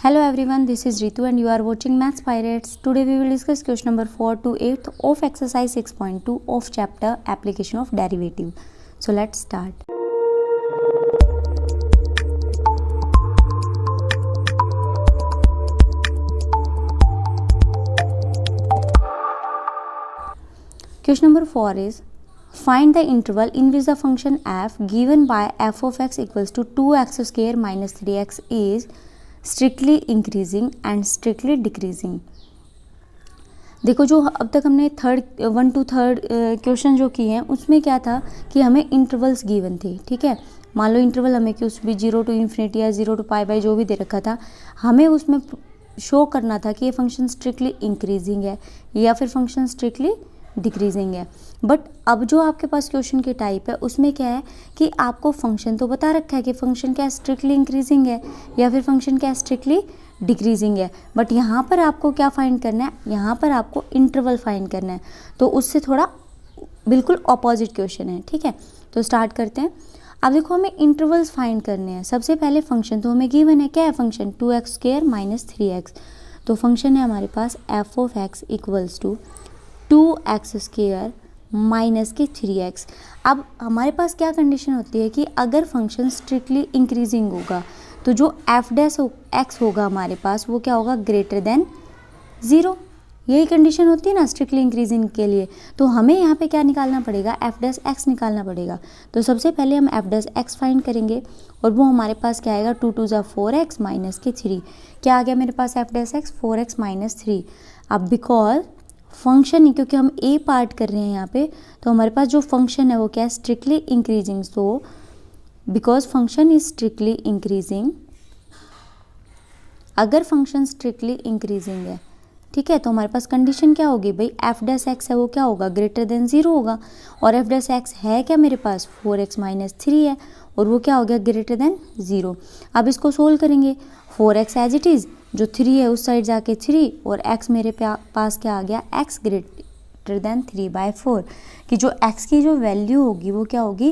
Hello everyone, this is Ritu and you are watching Maths Pirates. Today we will discuss question number 4 to 8 of exercise 6.2 of chapter application of derivative. So let's start. Question number 4 is find the interval in which the function f given by f of x equals to 2x square minus 3x is strictly increasing and strictly decreasing. देखो जो अब तक हमने 1 to 3 question जो किए हैं उसमें क्या था कि हमें इंटरवल्स गिवन थे। ठीक है, मान लो इंटरवल हमें कि उस भी 0 to इन्फिनिटी या 0 to पाई बाई जो भी दे रखा था, हमें उसमें शो करना था कि ये फंक्शन स्ट्रिक्टली इंक्रीजिंग है या फिर फंक्शन स्ट्रिक्टली डिक्रीजिंग है। बट अब जो आपके पास क्वेश्चन की टाइप है उसमें क्या है कि आपको फंक्शन तो बता रखा है कि फंक्शन क्या स्ट्रिक्टली इंक्रीजिंग है या फिर फंक्शन क्या स्ट्रिक्टली डिक्रीजिंग है। बट यहाँ पर आपको क्या फाइंड करना है, यहाँ पर आपको इंटरवल फाइंड करना है। तो उससे थोड़ा बिल्कुल ऑपोजिट क्वेश्चन है। ठीक है, तो स्टार्ट करते हैं। अब देखो हमें इंटरवल्स फाइंड करने हैं। सबसे पहले फंक्शन तो हमें गिवन है, क्या है function 2x square minus 3x। तो फंक्शन है हमारे पास f of x equals to 2x square minus के 3x। अब हमारे पास क्या कंडीशन होती है कि अगर फंक्शन स्ट्रिक्टली इंक्रीजिंग होगा तो जो f डैश x होगा हमारे पास वो क्या होगा, ग्रेटर देन 0। यही कंडीशन होती है ना स्ट्रिक्टली इंक्रीजिंग के लिए। तो हमें यहाँ पे क्या निकालना पड़ेगा, f डैश x निकालना पड़ेगा। तो सबसे पहले हम f डैश x फाइंड करेंगे और वो हमारे पास क्या आएगा, 2 2 4x माइनस के 3। क्या आ गया मेरे पास f dash x 4x minus 3। अब बिकॉज फंक्शन ही, क्योंकि हम ए पार्ट कर रहे हैं यहाँ पे, तो हमारे पास जो फंक्शन है वो क्या है, strictly increasing. So because function is strictly increasing, अगर फंक्शन स्ट्रिक्टली इंक्रीजिंग है, ठीक है, तो हमारे पास कंडीशन क्या होगी भाई, एफ डैश एक्स है वो क्या होगा, ग्रेटर देन 0 होगा। और एफ डैश एक्स है क्या मेरे पास, 4x माइनस 3 है और वो क्या हो गया, ग्रेटर देन 0। अब इसको सोल्व करेंगे, 4x एज इट इज़, जो 3 है उस साइड जाके 3 और x मेरे पास क्या आ गया, x ग्रेटर देन 3/4, कि जो x की जो वैल्यू होगी वो क्या होगी,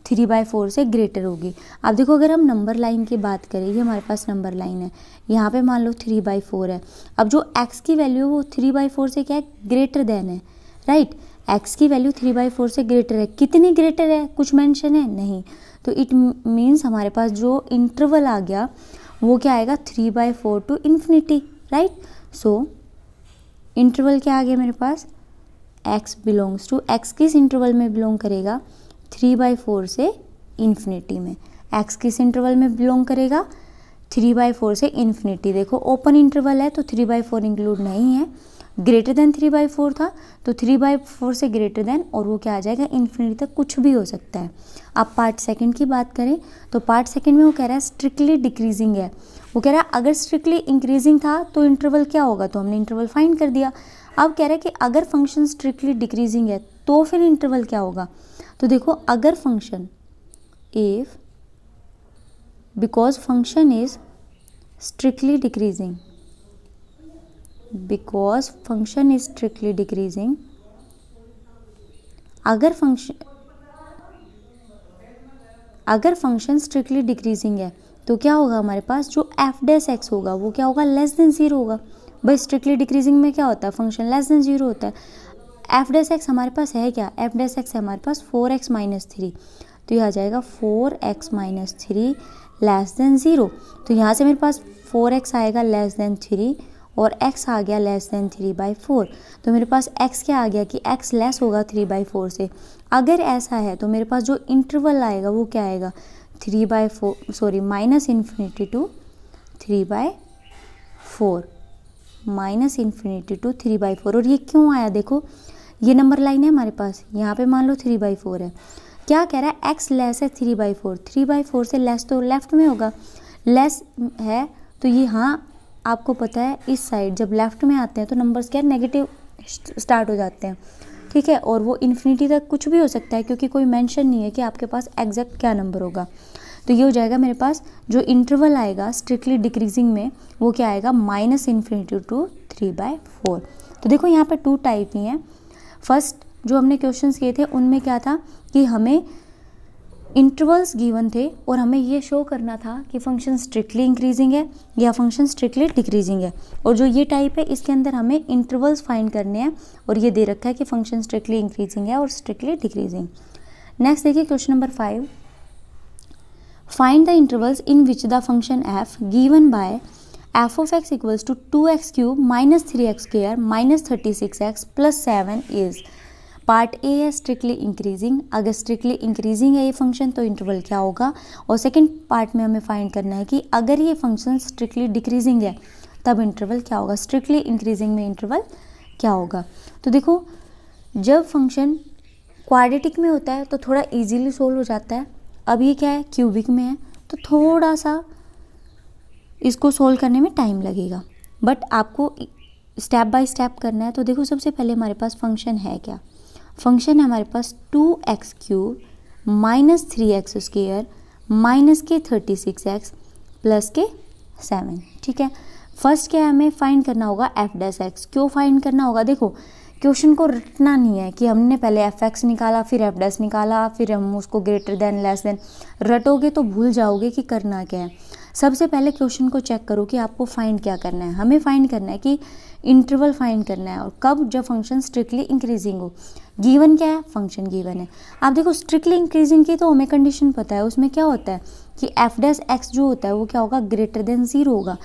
3/4 से ग्रेटर होगी। अब देखो अगर हम नंबर लाइन की बात करें, ये हमारे पास नंबर लाइन है, यहाँ पे मान लो 3/4 है। अब जो x की वैल्यू वो 3/4 से क्या है, ग्रेटर देन है, राइट। x की वैल्यू 3/4 से ग्रेटर है, कितनी ग्रेटर है कुछ मेंशन है नहीं। तो इट मीन्स हमारे पास जो इंटरवल आ गया वो क्या आएगा, 3/4 to infinity, right. So interval क्या आ गया मेरे पास, x बिलोंग्स टू, x किस इंटरवल में बिलोंग करेगा, 3/4 से इन्फिनिटी में। x किस इंटरवल में बिलोंग करेगा, 3/4 से इन्फिनिटी। देखो ओपन इंटरवल है तो 3/4 इंक्लूड नहीं है, ग्रेटर देन 3/4 था तो 3/4 से ग्रेटर देन, और वो क्या आ जाएगा, इन्फिनिटी तक कुछ भी हो सकता है। अब पार्ट सेकंड की बात करें तो पार्ट सेकंड में वो कह रहा है स्ट्रिक्टली डिक्रीजिंग है। वो कह रहा है अगर स्ट्रिक्टली इंक्रीजिंग था तो इंटरवल क्या होगा, तो हमने इंटरवल फाइंड कर दिया। अब कह रहा है कि अगर फंक्शन स्ट्रिक्टली डिक्रीजिंग है तो फिर इंटरवल क्या होगा। तो देखो अगर function if, because function is strictly decreasing, because function is strictly decreasing, अगर फंक्शन स्ट्रिक्टली डिक्रीजिंग है तो क्या होगा हमारे पास, जो एफ डैश एक्स होगा वो क्या होगा, लेस देन 0 होगा। भाई स्ट्रिक्टली डिक्रीजिंग में क्या होता है, फंक्शन लेस देन 0 होता है। एफ डैश एक्स हमारे पास है क्या, एफ डैश एक्स है हमारे पास 4x माइनस 3, तो ये आ जाएगा 4x माइनस 3 लेस देन 0। तो यहाँ से मेरे पास 4x आएगा लेस देन 3 और x आ गया लेस देन 3/4। तो मेरे पास x क्या आ गया कि x लेस होगा 3/4 से। अगर ऐसा है तो मेरे पास जो इंटरवल आएगा वो क्या आएगा, minus infinity to 3/4, minus infinity to 3/4। और ये क्यों आया, देखो ये नंबर लाइन है हमारे पास, यहाँ पे मान लो 3/4 है। क्या कह रहा है, x लेस है 3/4, 3/4 से लेस तो लेफ्ट में होगा, लेस है तो ये, हाँ आपको पता है इस साइड जब लेफ्ट में आते हैं तो नंबर्स क्या नेगेटिव स्टार्ट हो जाते हैं, ठीक है। और वो इन्फिनिटी तक कुछ भी हो सकता है क्योंकि कोई मेंशन नहीं है कि आपके पास एग्जैक्ट क्या नंबर होगा। तो ये हो जाएगा मेरे पास जो इंटरवल आएगा स्ट्रिक्टली डिक्रीजिंग में वो क्या आएगा, माइनस इन्फिनिटी टू 3/4। तो देखो यहाँ पर 2 टाइप ही हैं। फर्स्ट जो हमने क्वेश्चंस किए थे उनमें क्या था कि हमें इंटरवल्स गिवन थे और हमें ये शो करना था कि फंक्शन स्ट्रिक्टली इंक्रीजिंग है या फंक्शन स्ट्रिक्टली डिक्रीजिंग है। और जो ये टाइप है इसके अंदर हमें इंटरवल्स फाइंड करने हैं और ये दे रखा है कि फंक्शन स्ट्रिक्टली इंक्रीजिंग है और स्ट्रिक्टली डिक्रीजिंग। नेक्स्ट देखिए question number 5, find the intervals in which the function f given by f of x equals to 2x cube minus 3x square minus 36x plus 7 is. Part A है strictly increasing, अगर strictly increasing है ये function तो interval क्या होगा, और second part में हमें फाइंड करना है कि अगर ये फंक्शन स्ट्रिक्टली डिक्रीजिंग है तब इंटरवल क्या होगा, स्ट्रिक्टली इंक्रीजिंग में इंटरवल क्या होगा। तो देखो जब फंक्शन क्वाड्रेटिक में होता है तो थोड़ा इजीली सोल्व हो जाता है, अब ये क्या है क्यूबिक में है तो थोड़ा सा इसको सोल्व करने में टाइम लगेगा, बट आपको स्टेप बाय स्टेप करना है। तो देखो सबसे पहले हमारे पास फंक्शन है क्या, फंक्शन है हमारे पास 2x cube minus 3x square minus के 36x प्लस के 7। ठीक है, फर्स्ट क्या है हमें फाइंड करना होगा एफ डैश एक्स। क्यों फाइंड करना होगा, देखो क्वेश्चन को रटना नहीं है कि हमने पहले एफ एक्स निकाला फिर एफ डैश निकाला फिर हम उसको ग्रेटर देन लेस देन, रटोगे तो भूल जाओगे कि करना क्या है। सबसे पहले क्वेश्चन को चेक करो कि आपको फाइंड क्या करना है। हमें फाइंड करना है कि इंटरवल फाइंड करना है और कब, जब फंक्शन स्ट्रिक्टली इंक्रीजिंग हो। गिवन क्या है, फंक्शन गिवन है। आप देखो स्ट्रिक्टली इंक्रीजिंग की तो हमें कंडीशन पता है, उसमें क्या होता है कि एफ डैश एक्स जो होता है वो क्या होगा, ग्रेटर देन 0 होगा।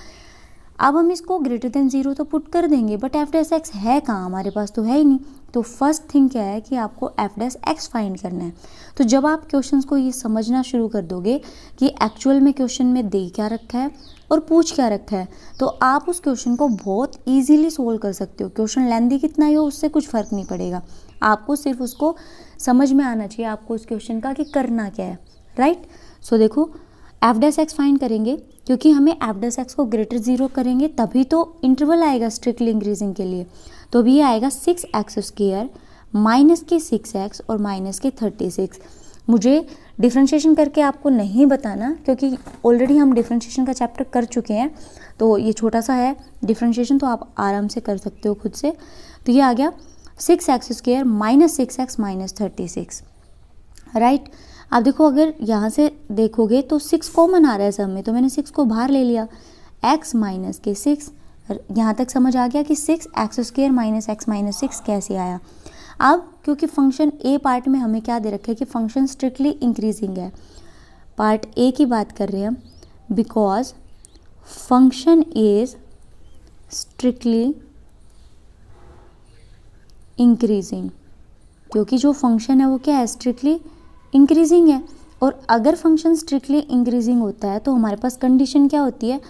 अब हम इसको ग्रेटर देन 0 तो पुट कर देंगे, बट एफ डैश एक्स है कहाँ, हमारे पास तो है ही नहीं। तो फर्स्ट थिंग क्या है कि आपको एफ डैश एक्स फाइंड करना है। तो जब आप क्वेश्चंस को ये समझना शुरू कर दोगे कि एक्चुअल में क्वेश्चन में दे क्या रखा है और पूछ क्या रखा है, तो आप उस क्वेश्चन को बहुत ईजिली सोल्व कर सकते हो। क्वेश्चन लेंथी कितना ही हो उससे कुछ फ़र्क नहीं पड़ेगा, आपको सिर्फ उसको समझ में आना चाहिए आपको उस क्वेश्चन का कि करना क्या है, राइट। सो देखो एफ डैश एक्स फाइंड करेंगे क्योंकि हमें एफ डैश एक्स को ग्रेटर 0 करेंगे तभी तो इंटरवल आएगा स्ट्रिक्टली इंक्रीजिंग के लिए। तो अभी ये आएगा 6x स्क्वायर माइनस के 6x और माइनस के 36। मुझे डिफ्रेंशिएशन करके आपको नहीं बताना क्योंकि ऑलरेडी हम डिफ्रेंशिएशन का चैप्टर कर चुके हैं, तो ये छोटा सा है डिफ्रेंशिएशन, तो आप आराम से कर सकते हो खुद से। तो ये आ गया 6x square minus 6x minus 36, right. आप देखो अगर यहाँ से देखोगे तो 6 कॉमन आ रहा है सब में, तो मैंने 6 को बाहर ले लिया, x माइनस के 6। यहाँ तक समझ आ गया कि 6x square minus x minus 6 कैसे आया। अब क्योंकि फंक्शन ए पार्ट में हमें क्या दे रखा है कि फंक्शन स्ट्रिक्टली इंक्रीजिंग है, पार्ट ए की बात कर रहे हैं हम, because function is strictly increasing, क्योंकि जो फंक्शन है वो क्या है, स्ट्रिक्टली इंक्रीजिंग है। और अगर फंक्शन स्ट्रिक्टली इंक्रीजिंग होता है तो हमारे पास कंडीशन क्या होती है,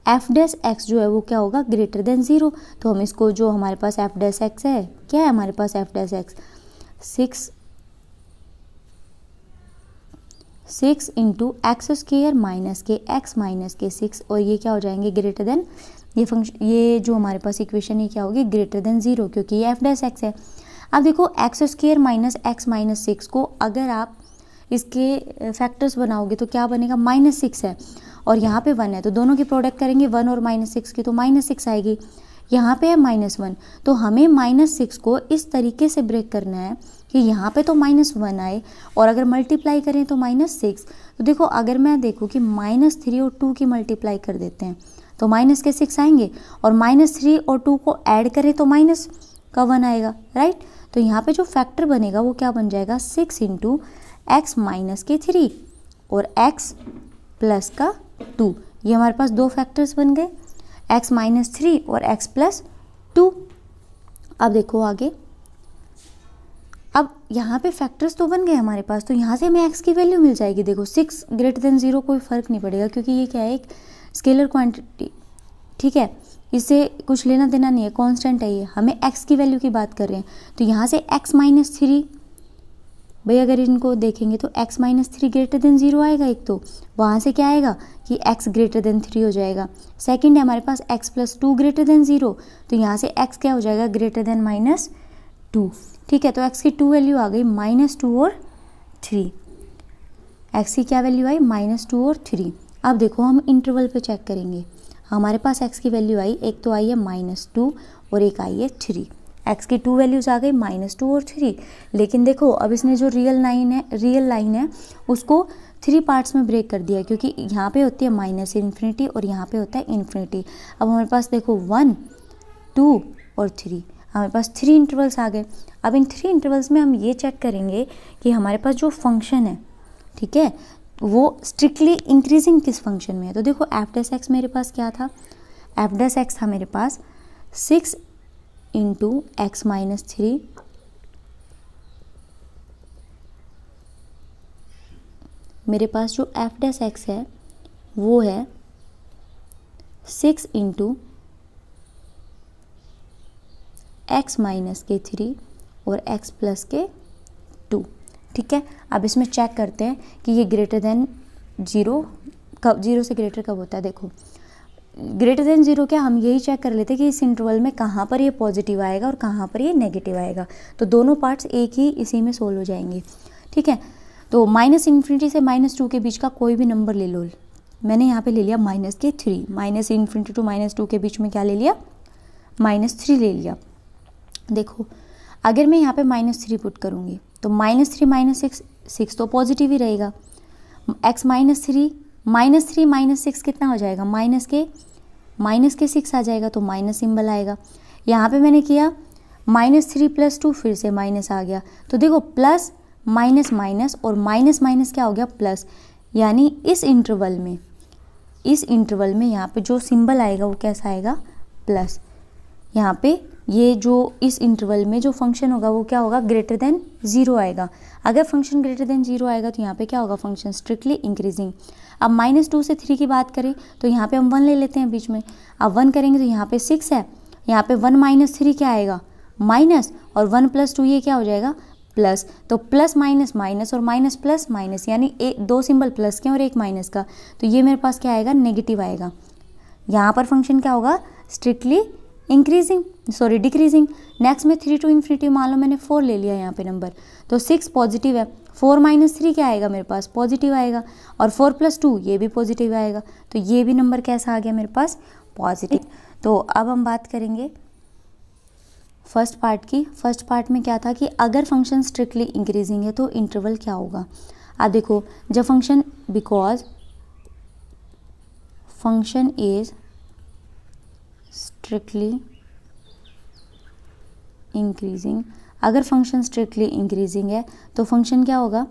एफ डैश एक्स जो है वो क्या होगा, ग्रेटर देन 0। तो हम इसको, जो हमारे पास एफ डैश एक्स है, क्या है हमारे पास f dash x, 6 into x square minus k x minus k 6, और ये क्या हो जाएंगे ग्रेटर देन, ये फंक्शन, ये जो हमारे पास इक्वेशन है क्या होगी, ग्रेटर देन 0, क्योंकि ये एफ डैश एक्स है। अब देखो x square minus x minus 6 को अगर आप इसके फैक्टर्स बनाओगे तो क्या बनेगा, -6 है और यहाँ पे 1 है, तो दोनों की प्रोडक्ट करेंगे 1 और -6 की, तो -6 आएगी। यहाँ पे है -1, तो हमें -6 को इस तरीके से ब्रेक करना है कि यहाँ पे तो -1 आए और अगर मल्टीप्लाई करें तो -6। तो देखो अगर मैं देखूँ कि -3 और 2 की मल्टीप्लाई कर देते हैं तो माइनस के 6 आएंगे, और -3 और 2 को ऐड करें तो माइनस का 1 आएगा, राइट। तो यहाँ पे जो फैक्टर बनेगा वो क्या बन जाएगा, 6 इंटू एक्स माइनस के 3 और x प्लस का 2, ये हमारे पास दो फैक्टर्स बन गए, x माइनस 3 और x प्लस 2। अब देखो आगे, अब यहाँ पे फैक्टर्स तो बन गए हमारे पास, तो यहाँ से हमें x की वैल्यू मिल जाएगी। देखो 6 ग्रेटर देन 0 कोई फ़र्क नहीं पड़ेगा क्योंकि ये क्या है, एक स्केलर क्वांटिटी, ठीक है, इससे कुछ लेना देना नहीं है, कांस्टेंट है ये, हमें x की वैल्यू की बात कर रहे हैं। तो यहाँ से x माइनस 3, भाई अगर इनको देखेंगे तो x माइनस 3 ग्रेटर देन 0 आएगा एक, तो वहाँ से क्या आएगा कि x ग्रेटर देन 3 हो जाएगा। सेकंड है हमारे पास x प्लस 2 ग्रेटर देन 0, तो यहाँ से x क्या हो जाएगा, ग्रेटर देन -2, ठीक है। तो x की 2 वैल्यू आ गई -2 और 3, x की क्या वैल्यू आई, -2 और 3। अब देखो हम इंटरवल पे चेक करेंगे, हमारे पास x की वैल्यू आई, एक तो आई है -2 और एक आई है 3, x की 2 वैल्यूज़ आ गई -2 और 3। लेकिन देखो अब इसने जो रियल लाइन है उसको 3 पार्ट्स में ब्रेक कर दिया है, क्योंकि यहाँ पे होती है -इन्फिनिटी और यहाँ पे होता है इन्फिनिटी। अब हमारे पास देखो 1, 2 और 3, हमारे पास 3 इंटरवल्स आ गए। अब इन 3 इंटरवल्स में हम ये चेक करेंगे कि हमारे पास जो फंक्शन है, ठीक है, वो स्ट्रिक्टली इंक्रीजिंग किस फंक्शन में है। तो देखो f' मेरे पास क्या था, f' था मेरे पास 6 × x - 3 मेरे पास जो f' है वो है 6 × x - 3 और x + 2। ठीक है, अब इसमें चेक करते हैं कि ये ग्रेटर देन 0 कब, 0 से ग्रेटर कब होता है। देखो ग्रेटर देन 0 क्या, हम यही चेक कर लेते हैं कि इस इंटरवल में कहाँ पर ये पॉजिटिव आएगा और कहाँ पर ये नेगेटिव आएगा। तो दोनों पार्ट्स एक ही इसी में सोल्व हो जाएंगे। ठीक है, तो -∞ से -2 के बीच का कोई भी नंबर ले लो। मैंने यहाँ पे ले लिया -3, -∞ to -2 के बीच में क्या ले लिया, -3 ले लिया। देखो अगर मैं यहाँ पे -3 पुट करूँगी तो -3 - 6 तो पॉजिटिव ही रहेगा। x -3 - 6 कितना हो जाएगा, माइनस के 6 आ जाएगा, तो माइनस सिंबल आएगा। यहाँ पे मैंने किया -3 + 2, फिर से माइनस आ गया। तो देखो प्लस माइनस और माइनस क्या हो गया, प्लस। यानी इस इंटरवल में यहाँ पे जो सिंबल आएगा वो कैसा आएगा, प्लस। यहाँ पे ये जो इस इंटरवल में जो फंक्शन होगा वो क्या होगा, ग्रेटर देन 0 आएगा। अगर फंक्शन ग्रेटर देन 0 आएगा तो यहाँ पे क्या होगा, फंक्शन स्ट्रिक्टली इंक्रीजिंग। अब -2 से 3 की बात करें तो यहाँ पे हम 1 ले लेते हैं बीच में। अब 1 करेंगे तो यहाँ पे 6 है, यहाँ पे 1 - 3 क्या आएगा, माइनस, और 1 + 2 ये क्या हो जाएगा, प्लस। तो प्लस माइनस और माइनस प्लस माइनस, यानी 2 सिंबल प्लस के और 1 माइनस का। तो ये मेरे पास क्या आएगा, नेगेटिव आएगा। यहाँ पर फंक्शन क्या होगा, स्ट्रिक्टली डिक्रीजिंग। नेक्स्ट में 3 to ∞, मान लो मैंने 4 ले लिया यहाँ पे नंबर, तो 6 पॉजिटिव है, 4 - 3 क्या आएगा मेरे पास, पॉजिटिव आएगा, और 4 + 2 ये भी पॉजिटिव आएगा। तो ये भी नंबर कैसा आ गया मेरे पास, पॉजिटिव। तो अब हम बात करेंगे फर्स्ट पार्ट की। फर्स्ट पार्ट में क्या था कि अगर फंक्शन स्ट्रिक्टली इंक्रीजिंग है तो इंटरवल क्या होगा। अब देखो जब function, because function is strictly increasing, अगर फंक्शन स्ट्रिक्टली इंक्रीजिंग है तो फंक्शन क्या होगा,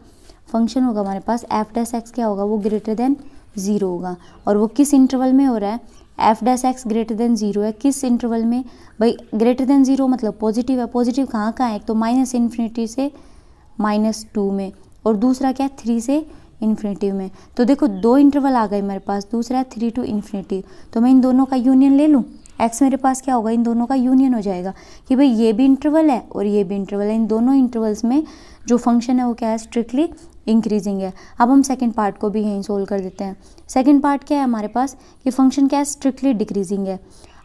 फंक्शन होगा हमारे पास f' क्या होगा, वो ग्रेटर देन 0 होगा। और वो किस इंटरवल में हो रहा है, f' ग्रेटर देन 0 है, किस इंटरवल में भाई, ग्रेटर देन 0 मतलब पॉजिटिव है। पॉजिटिव कहाँ है, एक तो -∞ से -2 में, और दूसरा क्या है, 3 से इन्फिनिटी में। तो देखो 2 इंटरवल आ गए मेरे पास, दूसरा है 3 to ∞। तो मैं इन दोनों का यूनियन ले लूँ, x मेरे पास क्या होगा, इन दोनों का यूनियन हो जाएगा कि भाई ये भी इंटरवल है और ये भी इंटरवल है। इन दोनों इंटरवल्स में जो फंक्शन है वो क्या है, स्ट्रिक्टली इंक्रीजिंग है। अब हम सेकंड पार्ट को भी यहीं सोल्व कर देते हैं। सेकंड पार्ट क्या है हमारे पास कि फंक्शन क्या है, स्ट्रिक्टली डिक्रीजिंग है।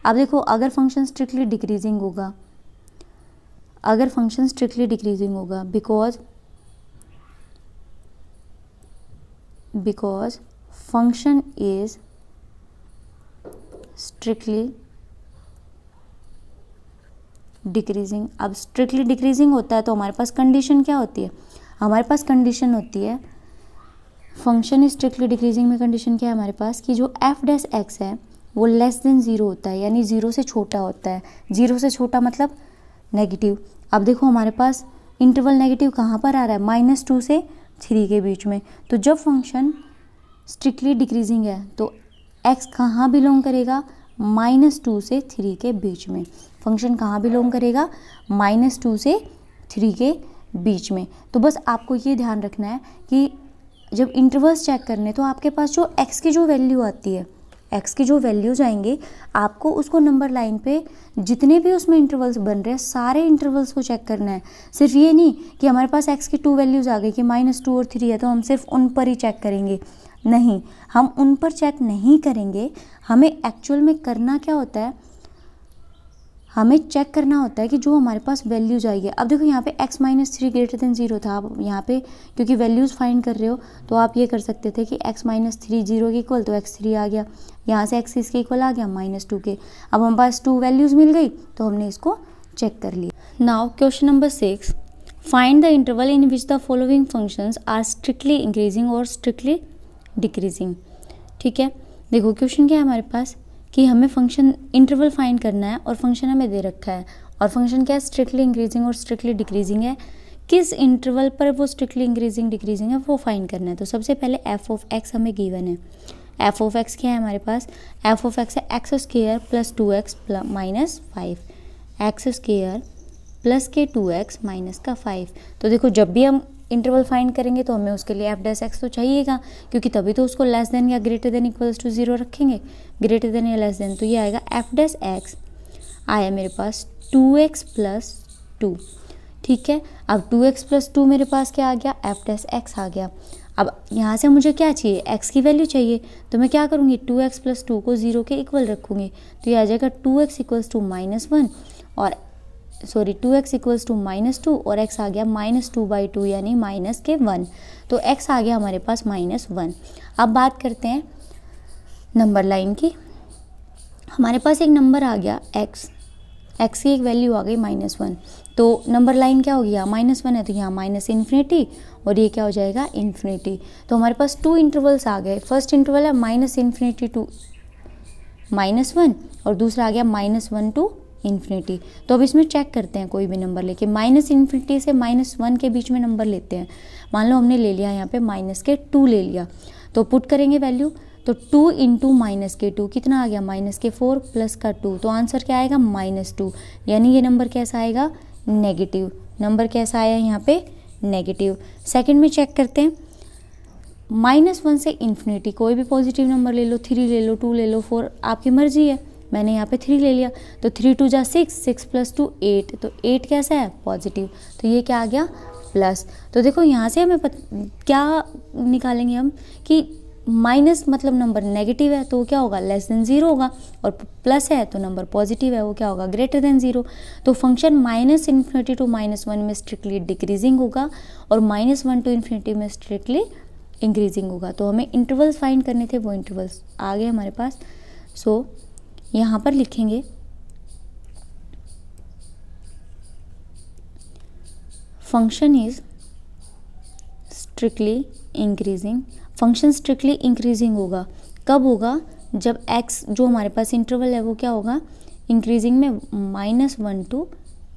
अब देखो अगर फंक्शन स्ट्रिक्टली डिक्रीजिंग होगा, because function is strictly decreasing. अब स्ट्रिक्टली डिक्रीजिंग होता है तो हमारे पास कंडीशन क्या होती है, हमारे पास कंडीशन होती है फंक्शन इज स्ट्रिक्टली डिक्रीजिंग में कंडीशन क्या है हमारे पास कि जो f' है वो लेस देन 0 होता है, यानी 0 से छोटा होता है। 0 से छोटा मतलब नेगेटिव। अब देखो हमारे पास इंटरवल नेगेटिव कहाँ पर आ रहा है, -2 से 3 के बीच में। तो जब फंक्शन स्ट्रिक्टली डिक्रीजिंग है तो x कहाँ बिलोंग करेगा, -2 से 3 के बीच में। फंक्शन कहाँ बिलोंग करेगा, -2 से 3 के बीच में। तो बस आपको ये ध्यान रखना है कि जब इंटरवल्स चेक करने तो आपके पास जो x की जो वैल्यू आती है, x की जो वैल्यूज आएंगे, आपको उसको नंबर लाइन पे जितने भी उसमें इंटरवल्स बन रहे हैं सारे इंटरवल्स को चेक करना है। सिर्फ ये नहीं कि हमारे पास x की 2 वैल्यूज आ गई कि -2 और 3 है तो हम सिर्फ उन पर ही चेक करेंगे, नहीं, हम उन पर चेक नहीं करेंगे। हमें एक्चुअल में करना क्या होता है, हमें चेक करना होता है कि जो हमारे पास वैल्यूज आई है। अब देखो यहाँ पे x - 3 ग्रेटर देन 0 था। अब यहाँ पे क्योंकि वैल्यूज फाइंड कर रहे हो तो आप ये कर सकते थे कि x - 3 0 के इक्वल, तो x3 आ गया, यहाँ से x इसके इक्वल आ गया -2 के। अब हमारे पास 2 वैल्यूज मिल गई तो हमने इसको चेक कर लिया। Now question number 6, find the interval in which the following functions are strictly increasing और स्ट्रिक्टली डिक्रीजिंग। ठीक है, देखो क्वेश्चन क्या है हमारे पास कि हमें फंक्शन इंटरवल फाइंड करना है और फंक्शन हमें दे रखा है, और फंक्शन क्या है, स्ट्रिक्टली इंक्रीजिंग और स्ट्रिक्टली डिक्रीजिंग है। किस इंटरवल पर वो स्ट्रिक्टली इंक्रीजिंग डिक्रीजिंग है वो फाइंड करना है। तो सबसे पहले एफ ऑफ एक्स हमें गिवन है। एफ ऑफ एक्स क्या है हमारे पास, एफ ऑफ एक्स है x square plus 2x minus 5, x square plus के 2x माइनस का 5। तो देखो जब भी हम इंटरवल फाइंड करेंगे तो हमें उसके लिए एफ डैश एक्स तो चाहिएगा, क्योंकि तभी तो उसको लेस देन या ग्रेटर देन इक्वल्स टू 0 रखेंगे, ग्रेटर देन या लेस देन। तो ये आएगा एफ डैश एक्स आया मेरे पास 2x प्लस 2। ठीक है, अब 2x प्लस 2 मेरे पास क्या आ गया, एफ डैश एक्स आ गया। अब यहाँ से मुझे क्या चाहिए, x की वैल्यू चाहिए, तो मैं क्या करूँगी, 2x प्लस 2 को 0 के इक्वल रखूँगी। तो ये आ जाएगा 2x इक्वल्स टू -1 और 2x इक्वल्स टू -2 और x आ गया -2/2 यानी -1। तो x आ गया हमारे पास -1। अब बात करते हैं नंबर लाइन की। हमारे पास एक नंबर आ गया x की एक वैल्यू आ गई -1, तो नंबर लाइन क्या होगी, यहाँ -1 है तो यहाँ माइनस इन्फिनिटी और ये क्या हो जाएगा इन्फिनिटी। तो हमारे पास 2 इंटरवल्स आ गए। फर्स्ट इंटरवल है -इन्फिनिटी टू -1 और दूसरा आ गया -1 टू इन्फिनिटी। तो अब इसमें चेक करते हैं, कोई भी नंबर लेके -इन्फिनिटी से -1 के बीच में नंबर लेते हैं। मान लो हमने ले लिया यहाँ पे -2 ले लिया, तो पुट करेंगे वैल्यू, तो 2 इंटू -2 कितना आ गया, -4 प्लस का 2, तो आंसर क्या आएगा -2, यानी ये नंबर कैसा आएगा, नेगेटिव। नंबर कैसा आया यहाँ पे, नेगेटिव। सेकंड में चेक करते हैं, -1 से इन्फिनिटी, कोई भी पॉजिटिव नंबर ले लो, 3 ले लो, 2 ले लो, 4 आपकी मर्जी है। मैंने यहाँ पे 3 ले लिया, तो 3 2 जा 6, 6 प्लस 2 8, तो 8 कैसा है, पॉजिटिव। तो ये क्या आ गया, प्लस। तो देखो यहाँ से हमें क्या निकालेंगे हम कि माइनस मतलब नंबर नेगेटिव है तो क्या होगा, लेस देन 0 होगा, और प्लस है तो नंबर पॉजिटिव है वो क्या होगा, ग्रेटर देन 0। तो फंक्शन -इन्फिनिटी टू -1 में स्ट्रिक्टली डिक्रीजिंग होगा और -1 टू इन्फिनिटी में स्ट्रिक्टली इंक्रीजिंग होगा। तो हमें इंटरवल्स फाइंड करने थे, वो इंटरवल्स आ गए हमारे पास। सो यहाँ पर लिखेंगे function is strictly increasing. Function strictly increasing होगा, कब होगा, जब x जो हमारे पास इंटरवल है वो क्या होगा, इंक्रीजिंग में -1 टू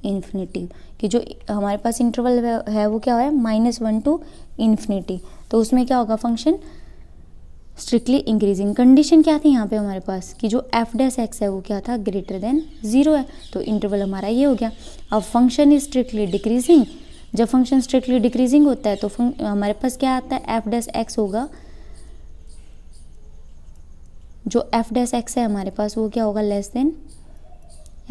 इन्फिनिटी, कि जो हमारे पास इंटरवल है वो क्या है, -1 टू इन्फिनिटी। तो उसमें क्या होगा, फंक्शन स्ट्रिक्टली इंक्रीजिंग। कंडीशन क्या थी यहाँ पे हमारे पास कि जो एफ डैश एक्स है वो क्या था, ग्रेटर देन 0 है, तो इंटरवल हमारा ये हो गया। अब फंक्शन इज स्ट्रिक्टली डिक्रीजिंग, जब फंक्शन स्ट्रिक्टली डिक्रीजिंग होता है तो हमारे पास क्या आता है, एफ डैश एक्स होगा, जो एफ डैश एक्स है हमारे पास वो क्या होगा, less than,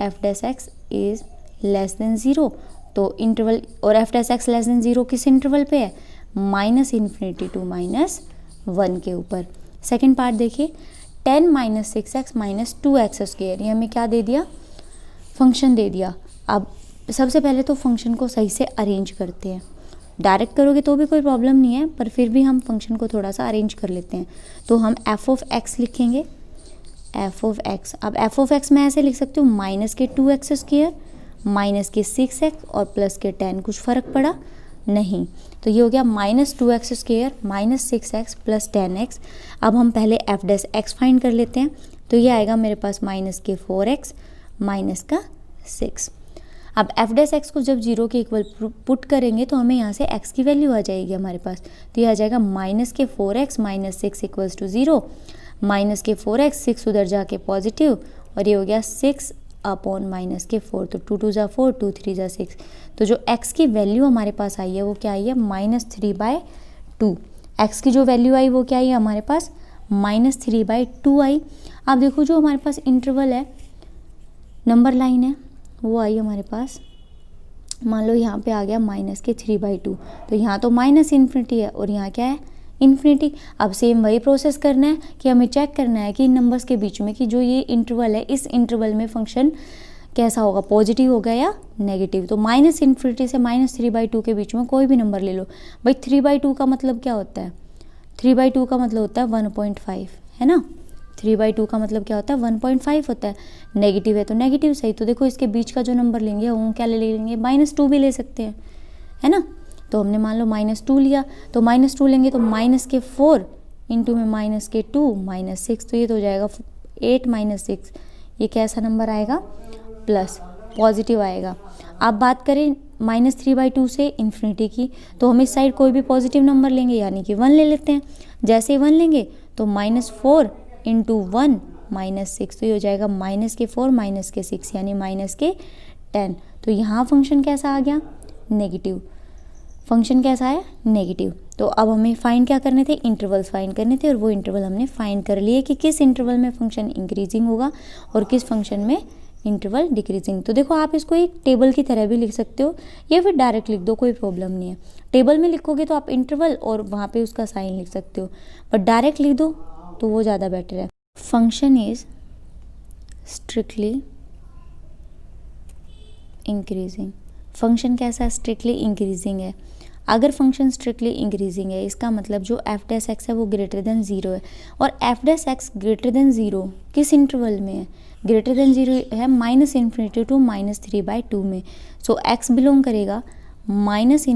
F dash x is less than 0। तो इंटरवल, और F dash x less than 0 किस इंटरवल पे है, -इन्फिनिटी टू -1 के ऊपर। सेकेंड पार्ट देखिए, 10 - 6x - 2x स्क्वायर, ये हमें क्या दे दिया, फंक्शन दे दिया। अब सबसे पहले तो फंक्शन को सही से अरेंज करते हैं, डायरेक्ट करोगे तो भी कोई प्रॉब्लम नहीं है, पर फिर भी हम फंक्शन को थोड़ा सा अरेंज कर लेते हैं। तो हम एफ ऑफ एक्स लिखेंगे, एफ ऑफ एक्स। अब एफ ऑफ एक्स मैं ऐसे लिख सकती हूँ, -2x स्क्वायर -6x और प्लस के 10, कुछ फ़र्क पड़ा नहीं, तो ये हो गया -2x square -6x plus 10x। अब हम पहले एफ डैश एक्स फाइंड कर लेते हैं, तो ये आएगा मेरे पास -4x -6। अब एफ डैश एक्स को जब 0 के इक्वल पुट करेंगे तो हमें यहाँ से x की वैल्यू आ जाएगी हमारे पास, तो ये आ जाएगा -4x -6 इक्वल्स टू 0, -4x 6 उधर जाके पॉजिटिव, और ये हो गया 6 अपॉन -4, तो 2 2 जा 4, 2 3 जा 6। तो जो x की वैल्यू हमारे पास आई है वो क्या आई है, -3/2। x की जो वैल्यू आई वो क्या आई है हमारे पास, -3/2 आई। अब देखो जो हमारे पास इंटरवल है, नंबर लाइन है, वो आई हमारे पास, मान लो यहाँ पे आ गया -3/2, तो यहाँ तो -इन्फिनिटी है और यहाँ क्या है, इन्फिनिटी। अब सेम वही प्रोसेस करना है कि हमें चेक करना है कि इन नंबर्स के बीच में कि जो ये इंटरवल है, इस इंटरवल में फंक्शन कैसा होगा, पॉजिटिव होगा या नेगेटिव। तो -इन्फिनिटी से -3/2 के बीच में कोई भी नंबर ले लो। भाई 3/2 का मतलब क्या होता है, 3/2 का मतलब होता है 1.5, है ना। 3/2 का मतलब क्या होता है 1.5 होता है, नेगेटिव है तो नेगेटिव सही। तो देखो इसके बीच का जो नंबर लेंगे वो क्या ले लेंगे, -2 भी ले सकते हैं, है ना। तो हमने मान लो -2 लिया, तो -2 लेंगे तो -4 इंटू में -2 -6, तो ये तो हो जाएगा 8 -6। ये कैसा नंबर आएगा, प्लस, पॉजिटिव आएगा। अब बात करें -3/2 से इन्फिनिटी की, तो हम इस साइड कोई भी पॉजिटिव नंबर लेंगे, यानी कि 1 ले लेते हैं। जैसे ही 1 लेंगे तो -4 इंटू 1 -6, तो ये हो जाएगा -4 -6 यानी -10। तो यहाँ फंक्शन कैसा आ गया, नेगेटिव। फंक्शन कैसा है, नेगेटिव। तो अब हमें फाइंड क्या करने थे, इंटरवल्स फाइंड करने थे, और वो इंटरवल हमने फाइंड कर लिए कि किस इंटरवल में फंक्शन इंक्रीजिंग होगा और किस फंक्शन में इंटरवल डिक्रीजिंग। तो देखो आप इसको एक टेबल की तरह भी लिख सकते हो या फिर डायरेक्ट लिख दो, कोई प्रॉब्लम नहीं है। टेबल में लिखोगे तो आप इंटरवल और वहाँ पे उसका साइन लिख सकते हो, बट डायरेक्ट लिख दो तो वो ज़्यादा बेटर है। Function is strictly increasing. Function कैसा है, स्ट्रिक्टली इंक्रीजिंग है। अगर फंक्शन स्ट्रिक्टली इंक्रीजिंग है इसका मतलब जो f' है वो ग्रेटर देन 0 है, और f' ग्रेटर देन 0 किस इंटरवल में है, ग्रेटर देन 0 है -∞ टू -3/2 में। सो x बिलोंग करेगा -∞ से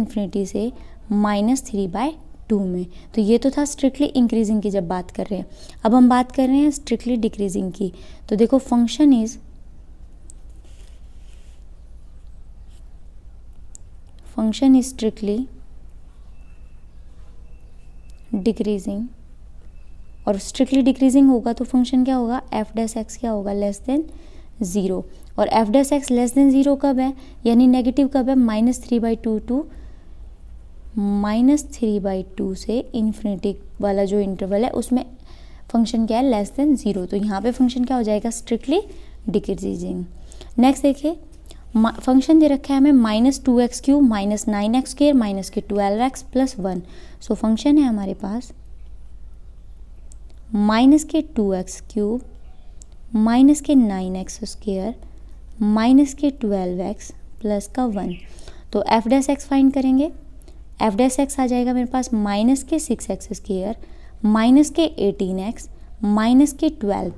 -3/2 में। तो ये तो था स्ट्रिक्टली इंक्रीजिंग की जब बात कर रहे हैं। अब हम बात कर रहे हैं स्ट्रिक्टली डिक्रीजिंग की। तो देखो फंक्शन इज स्ट्रिक्टली डिक्रीजिंग, और स्ट्रिक्टली डिक्रीजिंग होगा तो फंक्शन क्या होगा, f' क्या होगा, लेस देन 0। और f' लेस देन 0 कब है, यानी नेगेटिव कब है, -3/2 टू -3/2 से इन्फिनिटी वाला जो इंटरवल है उसमें फंक्शन क्या है, लेस देन 0। तो यहाँ पे फंक्शन क्या हो जाएगा, स्ट्रिक्टली डिक्रीजिंग। नेक्स्ट देखिए, फंक्शन दे रखा है हमें -2x³ -9x² -12x + 1। So function है हमारे पास -2x³ -9x² -12x + 1। तो f' फाइंड करेंगे, f' आ जाएगा मेरे पास -6x² -18x -12,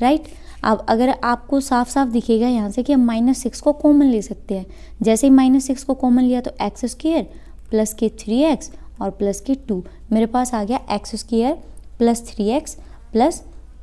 राइट। अब अगर आपको साफ साफ दिखेगा यहाँ से कि हम -6 को कॉमन ले सकते हैं। जैसे ही -6 को कॉमन लिया तो x² + 3x और + 2, मेरे पास आ गया x² + 3x +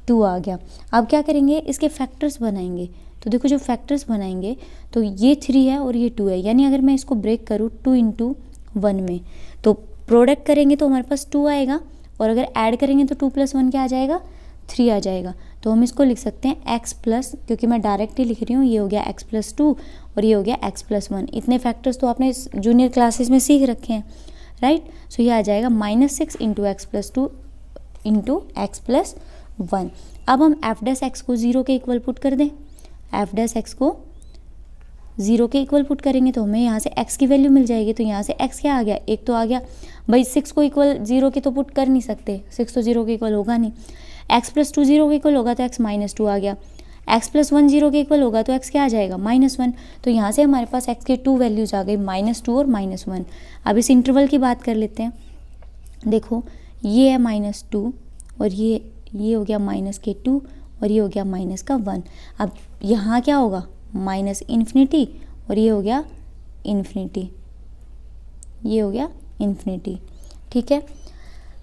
2 आ गया। अब क्या करेंगे, इसके फैक्टर्स बनाएंगे। तो देखो जो फैक्टर्स बनाएंगे तो ये 3 है और ये 2 है, यानी अगर मैं इसको ब्रेक करूँ 2 × 1 में, तो प्रोडक्ट करेंगे तो हमारे पास 2 आएगा, और अगर ऐड करेंगे तो 2 + 1 क्या आ जाएगा, 3 आ जाएगा। तो हम इसको लिख सकते हैं x प्लस, क्योंकि मैं डायरेक्ट ही लिख रही हूँ, ये हो गया x + 2 और ये हो गया x + 1। इतने फैक्टर्स तो आपने जूनियर क्लासेस में सीख रखे हैं, राइट। सो ये आ जाएगा -6 × x + 2 × x + 1। अब हम f' को 0 के इक्वल पुट कर दें, f' को 0 के इक्वल पुट करेंगे तो हमें यहाँ से x की वैल्यू मिल जाएगी। तो यहाँ से x क्या आ गया, 1 तो आ गया भाई। 6 को इक्वल 0 के तो पुट कर नहीं सकते, 6 तो 0 के इक्वल होगा नहीं। x + 2 0 के इक्वल होगा तो x -2 आ गया। x + 1 0 के इक्वल होगा तो x क्या आ जाएगा, -1। तो यहाँ से हमारे पास x के 2 वैल्यूज आ गई, -2 और -1। अब इस इंटरवल की बात कर लेते हैं। देखो ये है -2 और ये हो गया -2 और ये हो गया -1। अब यहाँ क्या होगा, -∞ और ये हो गया इन्फिनिटी, ये हो गया इन्फिनिटी, ठीक है।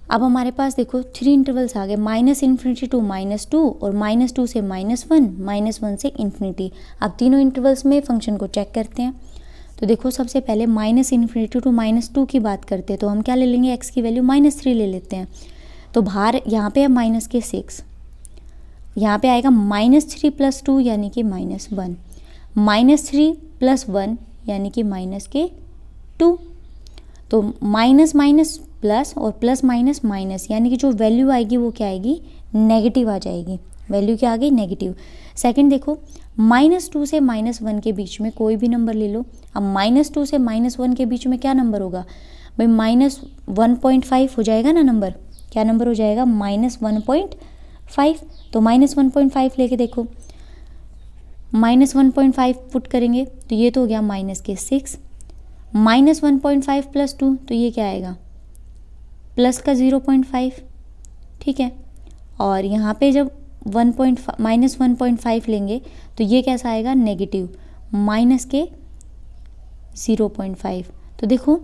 अब हमारे पास देखो 3 इंटरवल्स आ गए, -∞ टू -2 और -2 से -1 -1 से इन्फिनिटी। अब तीनों इंटरवल्स में फंक्शन को चेक करते हैं। तो देखो सबसे पहले -∞ टू -2 की बात करते हैं, तो हम क्या ले लेंगे, x की वैल्यू -3 ले लेते हैं। तो बाहर यहाँ पे है -6, यहाँ पे आएगा -3 + 2 यानी कि -1, -3 + 1 यानी कि -2। तो माइनस माइनस प्लस और प्लस माइनस माइनस, यानी कि जो वैल्यू आएगी वो क्या आएगी, नेगेटिव आ जाएगी। वैल्यू क्या आ गई, नेगेटिव। सेकंड देखो, -2 से -1 के बीच में कोई भी नंबर ले लो। अब -2 से -1 के बीच में क्या नंबर होगा भाई, -1.5 हो जाएगा ना नंबर। क्या नंबर हो जाएगा, -1.5। तो -1.5 लेके देखो, -1.5 पुट करेंगे तो ये तो हो गया -6। -1.5 + 2 तो ये क्या आएगा, प्लस का 0.5, ठीक है। और यहाँ पे जब -1.5 लेंगे तो ये कैसा आएगा, नेगेटिव, माइनस के 0.5। तो देखो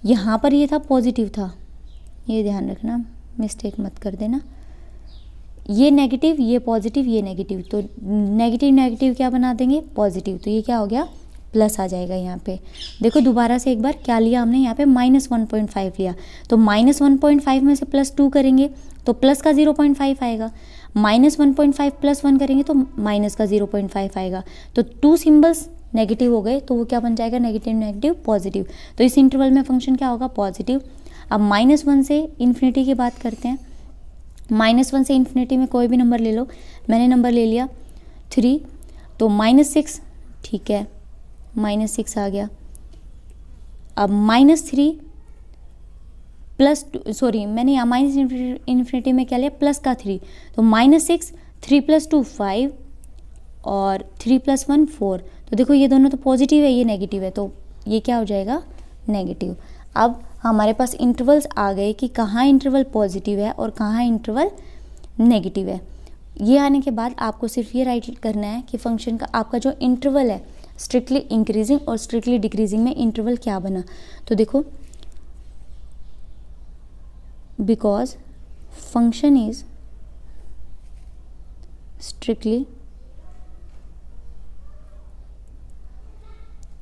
यहाँ पर ये था पॉजिटिव था, ये ध्यान रखना, मिस्टेक मत कर देना, ये नेगेटिव, ये पॉजिटिव, ये नेगेटिव, तो नेगेटिव नेगेटिव क्या बना देंगे, पॉजिटिव, तो ये क्या हो गया, प्लस आ जाएगा यहाँ पे। देखो दोबारा से एक बार क्या लिया हमने यहाँ पे, -1.5 लिया, तो -1.5 में से +2 करेंगे तो प्लस का 0.5 आएगा, -1.5 + 1 करेंगे तो माइनस का 0.5 आएगा। तो 2 सिम्बल्स नेगेटिव हो गए तो वो क्या बन जाएगा, नेगेटिव नेगेटिव पॉजिटिव। तो इस इंटरवल में फंक्शन क्या होगा, पॉजिटिव। अब -1 से इन्फिनिटी की बात करते हैं। -1 से इन्फिनिटी में कोई भी नंबर ले लो, मैंने नंबर ले लिया 3, तो -6, ठीक है, -6 आ गया। अब -3 +2, सॉरी मैंने यहाँ माइनस इन्फिनिटी में क्या लिया, प्लस का 3, तो -6, 3 + 2 5 और 3 + 1 4। तो देखो ये दोनों तो पॉजिटिव है, ये नेगेटिव है, तो ये क्या हो जाएगा, नेगेटिव। अब हमारे पास इंटरवल्स आ गए कि कहाँ इंटरवल पॉजिटिव है और कहाँ इंटरवल नेगेटिव है। ये आने के बाद आपको सिर्फ ये राइट करना है कि फंक्शन का आपका जो इंटरवल है स्ट्रिक्टली इंक्रीजिंग और स्ट्रिक्टली डिक्रीजिंग में इंटरवल क्या बना। तो देखो because function is strictly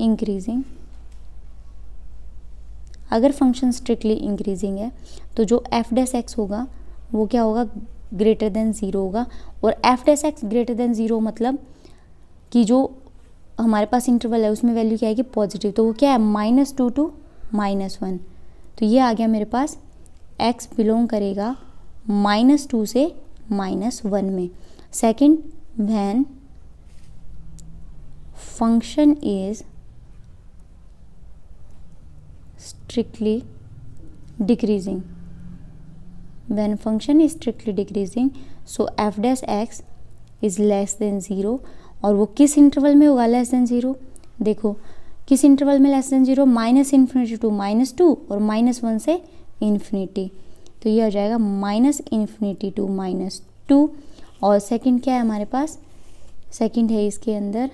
increasing, अगर फंक्शन स्ट्रिक्टली इंक्रीजिंग है तो जो f' होगा वो क्या होगा, ग्रेटर देन 0 होगा। और f' ग्रेटर देन 0 मतलब कि जो हमारे पास इंटरवल है उसमें वैल्यू क्या आएगी, पॉजिटिव, तो वो क्या है, -2 to -1। तो ये आ गया मेरे पास, x बिलोंग करेगा -2 से -1 में। Second, when function is strictly decreasing, when function is strictly decreasing so f' is less than 0। और वो किस इंटरवल में होगा लेस देन 0, देखो किस इंटरवल में लेस देन 0, -∞ to -2 और -1 से इन्फिनिटी, तो ये हो जाएगा -∞ to -2। और सेकंड क्या है हमारे पास, सेकंड है इसके अंदर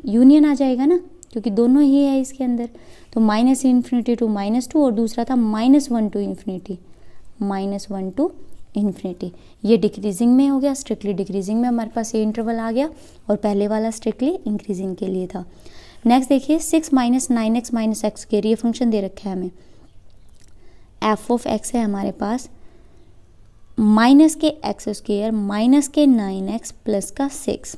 यूनियन आ जाएगा ना, क्योंकि दोनों ही है इसके अंदर, तो -∞ to -2 और दूसरा था -1 to इन्फिनिटी, -1 to इन्फिनिटी। ये डिक्रीजिंग में हो गया, स्ट्रिक्टली डिक्रीजिंग में हमारे पास ये इंटरवल आ गया, और पहले वाला स्ट्रिक्टली इंक्रीजिंग के लिए था। नेक्स्ट देखिए 6 - 9x - x², ये फंक्शन दे रखा है हमें, f(x) है हमारे पास -(x²) -9x प्लस का 6,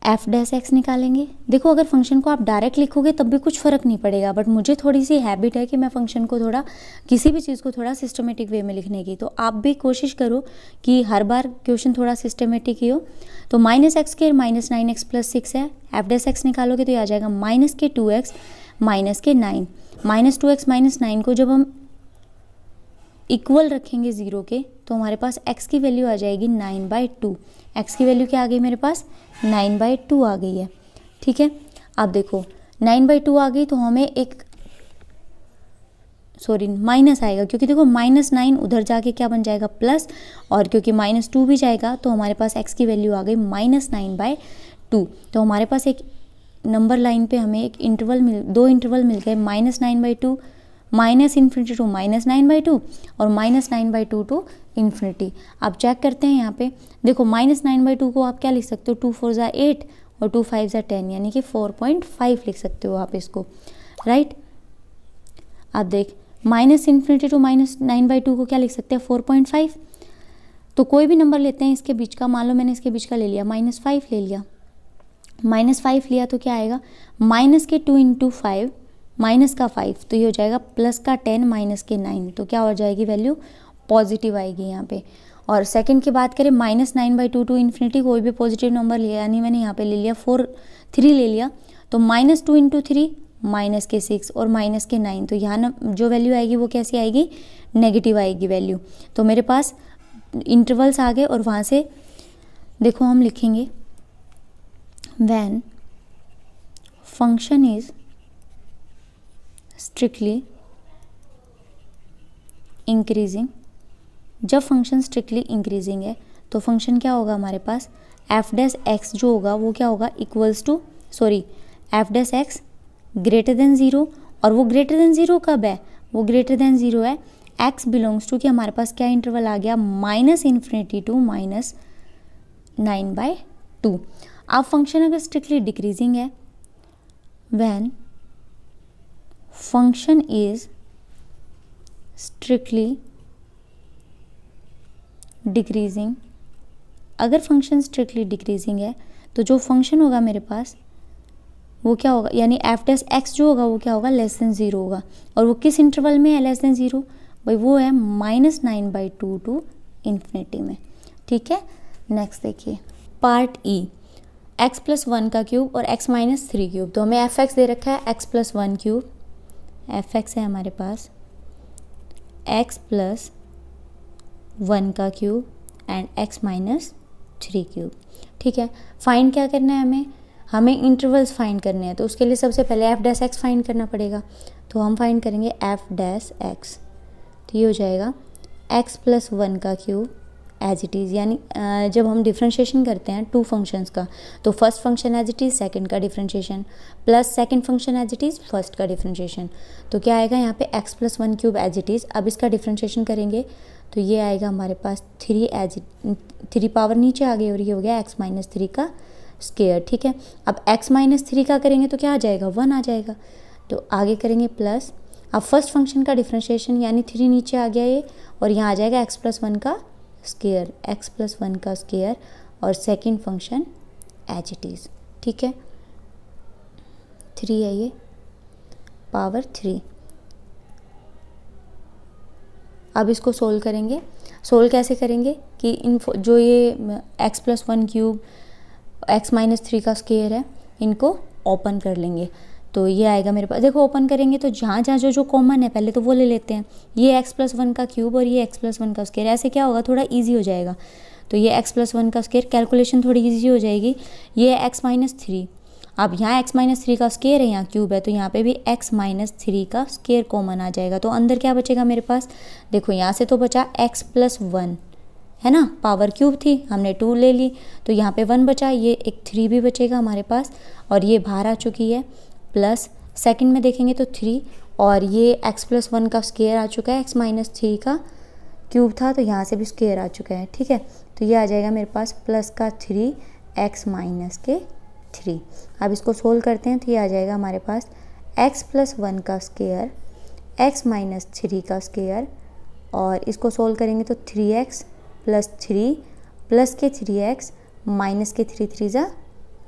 f' निकालेंगे। देखो अगर फंक्शन को आप डायरेक्ट लिखोगे तब भी कुछ फ़र्क नहीं पड़ेगा, बट मुझे थोड़ी सी हैबिट है कि मैं फंक्शन को थोड़ा, किसी भी चीज़ को थोड़ा सिस्टमेटिक वे में लिखने की, तो आप भी कोशिश करो कि हर बार क्वेश्चन थोड़ा सिस्टमेटिक ही हो। तो -(x²) -9x प्लस 6 है, f' निकालोगे तो ये आ जाएगा -(2x) -9। -2x -9 को जब हम इक्वल रखेंगे 0 के तो हमारे पास x की वैल्यू आ जाएगी 9/2। x की वैल्यू क्या आ गई मेरे पास, 9/2 आ गई है, ठीक है। अब देखो 9/2 आ गई तो हमें एक माइनस आएगा, क्योंकि देखो -9 उधर जाके क्या बन जाएगा, प्लस, और क्योंकि -2 भी जाएगा तो हमारे पास x की वैल्यू आ गई -9/2। तो हमारे पास एक नंबर लाइन पे हमें एक दो इंटरवल मिल गए, -9/2, -∞ to -9/2 और -9/2 to इन्फिनिटी। अब चेक करते हैं यहाँ पे, देखो -9/2 को आप क्या लिख सकते हो, 2 4 = 8 और 2 5 = 10, यानी कि 4.5 लिख सकते हो आप इसको, राइट। अब देख -∞ to -9/2 को क्या लिख सकते हैं, 4.5। तो कोई भी नंबर लेते हैं इसके बीच का, मान लो मैंने इसके बीच का ले लिया, -5 ले लिया, -5 लिया तो क्या आएगा, -2 × 5 -5, तो ये हो जाएगा +10 -9, तो क्या हो जाएगी वैल्यू, पॉजिटिव आएगी यहाँ पे। और सेकंड की बात करें -9/2 टू इन्फिनिटी, कोई भी पॉजिटिव नंबर लिया, यानी मैंने यहाँ पे ले लिया 3 ले लिया, तो -2 × 3 -6 और -9, तो यहाँ जो वैल्यू आएगी वो कैसी आएगी, नेगेटिव आएगी वैल्यू। तो मेरे पास इंटरवल्स आ गए, और वहाँ से देखो हम लिखेंगे when function is strictly increasing, जब फंक्शन स्ट्रिक्टली इंक्रीजिंग है तो फंक्शन क्या होगा हमारे पास, एफ डैश एक्स जो होगा वो क्या होगा, equals to f dash x greater than zero. और वो ग्रेटर देन ज़ीरो कब है, वो ग्रेटर देन ज़ीरो है एक्स बिलोंग्स टू कि हमारे पास क्या इंटरवल आ गया, -∞ टू -9/2। अब फंक्शन अगर स्ट्रिक्टली डिक्रीजिंग है, when function is strictly decreasing, अगर फंक्शन स्ट्रिक्टली डिक्रीजिंग है तो जो फंक्शन होगा मेरे पास वो क्या होगा, यानी एफ डैश एक्स जो होगा वो क्या होगा, लेस देन ज़ीरो होगा। और वो किस इंटरवल में है लेस देन ज़ीरो, भाई वो है -9/2 टू इन्फिनिटी में। ठीक है, नेक्स्ट देखिए पार्ट ई, एक्स प्लस वन का क्यूब और एक्स माइनस थ्री क्यूब। तो हमें एफ एक्स दे रखा है x plus one cube, F x है हमारे पास एक्स प्लस वन का cube and x minus three cube. ठीक है, फाइंड क्या करना है हमें इंटरवल्स फाइंड करने हैं। तो उसके लिए सबसे पहले एफ डैश एक्स फाइंड करना पड़ेगा। तो हम फाइंड करेंगे एफ डैश एक्स, तो ये हो जाएगा एक्स प्लस वन का क्यूब एज इट इज़, यानी जब हम डिफ्रेंशिएशन करते हैं टू फंक्शंस का, तो first function as it is, second का differentiation, plus second function as it is, first का डिफ्रेंशिएशन। तो क्या आएगा यहाँ पे x plus one cube as it is. अब इसका डिफ्रेंशिएशन करेंगे तो ये आएगा हमारे पास थ्री पावर नीचे आ गई और ये हो गया एक्स माइनस थ्री का स्क्वायर। ठीक है, अब एक्स माइनस थ्री का करेंगे तो क्या आ जाएगा, वन आ जाएगा। तो आगे करेंगे प्लस, अब फर्स्ट फंक्शन का डिफ्रेंशिएशन यानी थ्री नीचे आ गया ये, और यहाँ आ जाएगा एक्स प्लस वन का स्क्वायर, एक्स प्लस वन का स्क्वायर, और second function as it is. ठीक है, थ्री है ये पावर थ्री। अब इसको सोल्व करेंगे, सोल्व कैसे करेंगे कि इन जो ये x plus one cube x minus three का स्क्वायर है इनको ओपन कर लेंगे। तो ये आएगा मेरे पास, देखो ओपन करेंगे तो जहाँ जहाँ जो कॉमन है पहले तो वो ले लेते हैं, ये एक्स प्लस वन का क्यूब और ये एक्स प्लस वन का स्क्वायर, ऐसे क्या होगा थोड़ा ईजी हो जाएगा। तो ये एक्स प्लस वन का स्क्वायर, कैलकुलेशन थोड़ी ईजी हो जाएगी। ये एक्स माइनस थ्री, अब यहाँ एक्स माइनस थ्री का स्क्वायर है, यहाँ क्यूब है, तो यहाँ पे भी एक्स माइनस थ्री का स्क्वायर कॉमन आ जाएगा। तो अंदर क्या बचेगा मेरे पास, देखो यहाँ से तो बचा एक्स प्लस वन है ना, पावर क्यूब थी हमने टू ले ली, तो यहाँ पे वन बचा, ये एक थ्री भी बचेगा हमारे पास, और ये बाहर आ चुकी है प्लस, सेकंड में देखेंगे तो थ्री, और ये एक्स प्लस वन का स्क्वायर आ चुका है, एक्स माइनस थ्री का क्यूब था तो यहाँ से भी स्क्वायर आ चुका है। ठीक है, तो ये आ जाएगा मेरे पास प्लस का थ्री एक्स माइनस के थ्री। अब इसको सोल्व करते हैं तो ये आ जाएगा हमारे पास एक्स प्लस वन का स्क्वायर एक्स माइनस थ्री का स्क्वायर, और इसको सोल्व करेंगे तो three x plus three plus के थ्री एक्स माइनस के थ्री थ्री ज़ा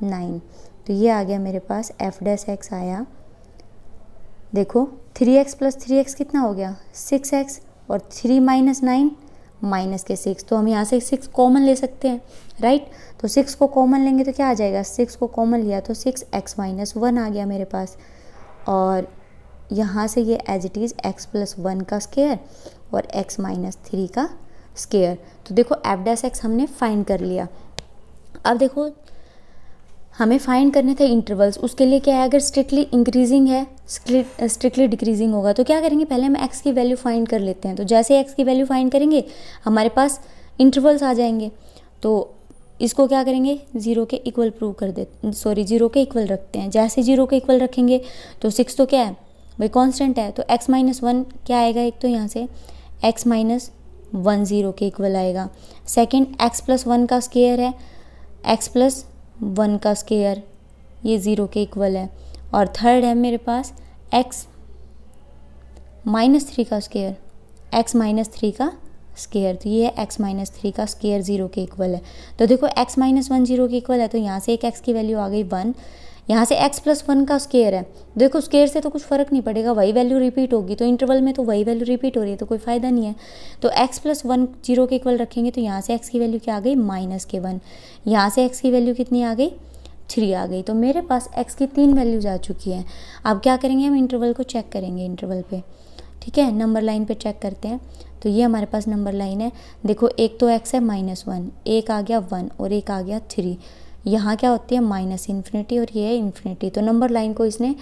नाइन। तो ये आ गया मेरे पास एफ डैश एक्स आया, देखो three x plus three x कितना हो गया सिक्स एक्स, और थ्री माइनस नाइन माइनस के सिक्स, तो हम यहाँ से सिक्स कॉमन ले सकते हैं राइट। तो सिक्स को कॉमन लेंगे तो क्या आ जाएगा, सिक्स को कॉमन लिया तो सिक्स एक्स माइनस वन आ गया मेरे पास, और यहाँ से ये as it is x plus one का स्क्वायर और एक्स माइनस थ्री का स्क्वायर। तो देखो एफ डैश एक्स हमने फाइंड कर लिया। अब देखो हमें फाइंड करने थे इंटरवल्स, उसके लिए क्या है, अगर स्ट्रिक्टली इंक्रीजिंग है स्ट्रिक्टली डिक्रीजिंग होगा तो क्या करेंगे, पहले हम एक्स की वैल्यू फाइंड कर लेते हैं। तो जैसे एक्स की वैल्यू फाइंड करेंगे हमारे पास इंटरवल्स आ जाएंगे, तो इसको क्या करेंगे जीरो के इक्वल प्रूव कर देते, सॉरी जीरो के इक्वल रखते हैं। जैसे जीरो के इक्वल रखेंगे तो सिक्स तो क्या है भाई कांस्टेंट है, तो एक्स माइनस वन क्या आएगा, एक तो यहाँ से एक्स माइनस वन जीरो के इक्वल आएगा। सेकंड एक्स प्लस वन का स्क्वायर है, एक्स प्लस वन का स्क्वायर ये ज़ीरो के इक्वल है, और थर्ड है मेरे पास एक्स माइनस थ्री का स्क्वायर एक्स माइनस थ्री का स्क्वायर, तो ये है एक्स माइनस थ्री का स्क्वायर ज़ीरो के इक्वल है। तो देखो एक्स माइनस वन जीरो के इक्वल है, तो यहाँ से एक एक्स की वैल्यू आ गई वन, यहाँ से एक्स प्लस वन का स्क्वायर है, देखो स्क्वायर से तो कुछ फ़र्क नहीं पड़ेगा, वही वैल्यू रिपीट होगी, तो इंटरवल में तो वही वैल्यू रिपीट हो रही है तो कोई फ़ायदा नहीं है। तो एक्स प्लस वन जीरो के इक्वल रखेंगे तो यहाँ से एक्स की वैल्यू क्या आ गई माइनस के वन, यहाँ से एक्स की वैल्यू कितनी आ गई थ्री आ गई। तो मेरे पास एक्स की तीन वैल्यूज आ चुकी हैं। अब क्या करेंगे, हम इंटरवल को चेक करेंगे इंटरवल पे, ठीक है, नंबर लाइन पे चेक करते हैं। तो ये हमारे पास नंबर लाइन है, देखो एक तो एक्स है माइनस वन, एक आ गया वन और एक आ गया थ्री, यहाँ क्या होती है माइनस इन्फिनिटी और ये है इन्फिनिटी। तो नंबर लाइन को इसने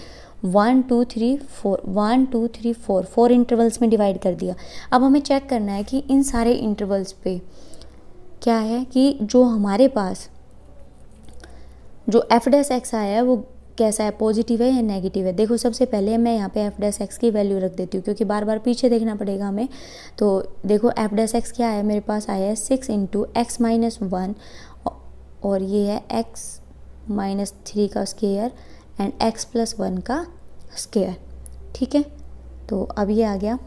1 2 3 4 1 2 3 4 4 इंटरवल्स में डिवाइड कर दिया। अब हमें चेक करना है कि इन सारे इंटरवल्स पे क्या है कि जो हमारे पास जो एफ डैश एक्स आया है वो कैसा है, पॉजिटिव है या नेगेटिव है। देखो सबसे पहले मैं यहाँ पे एफ डैश एक्स की वैल्यू रख देती हूँ क्योंकि बार बार पीछे देखना पड़ेगा हमें। तो देखो एफ डैश एक्स क्या है, मेरे पास आया है 6 इंटू एक्स माइनस 1 और ये है एक्स माइनस 3 का स्क्वायर एंड एक्स प्लस 1 का स्क्वायर। ठीक है, तो अब ये आ गया।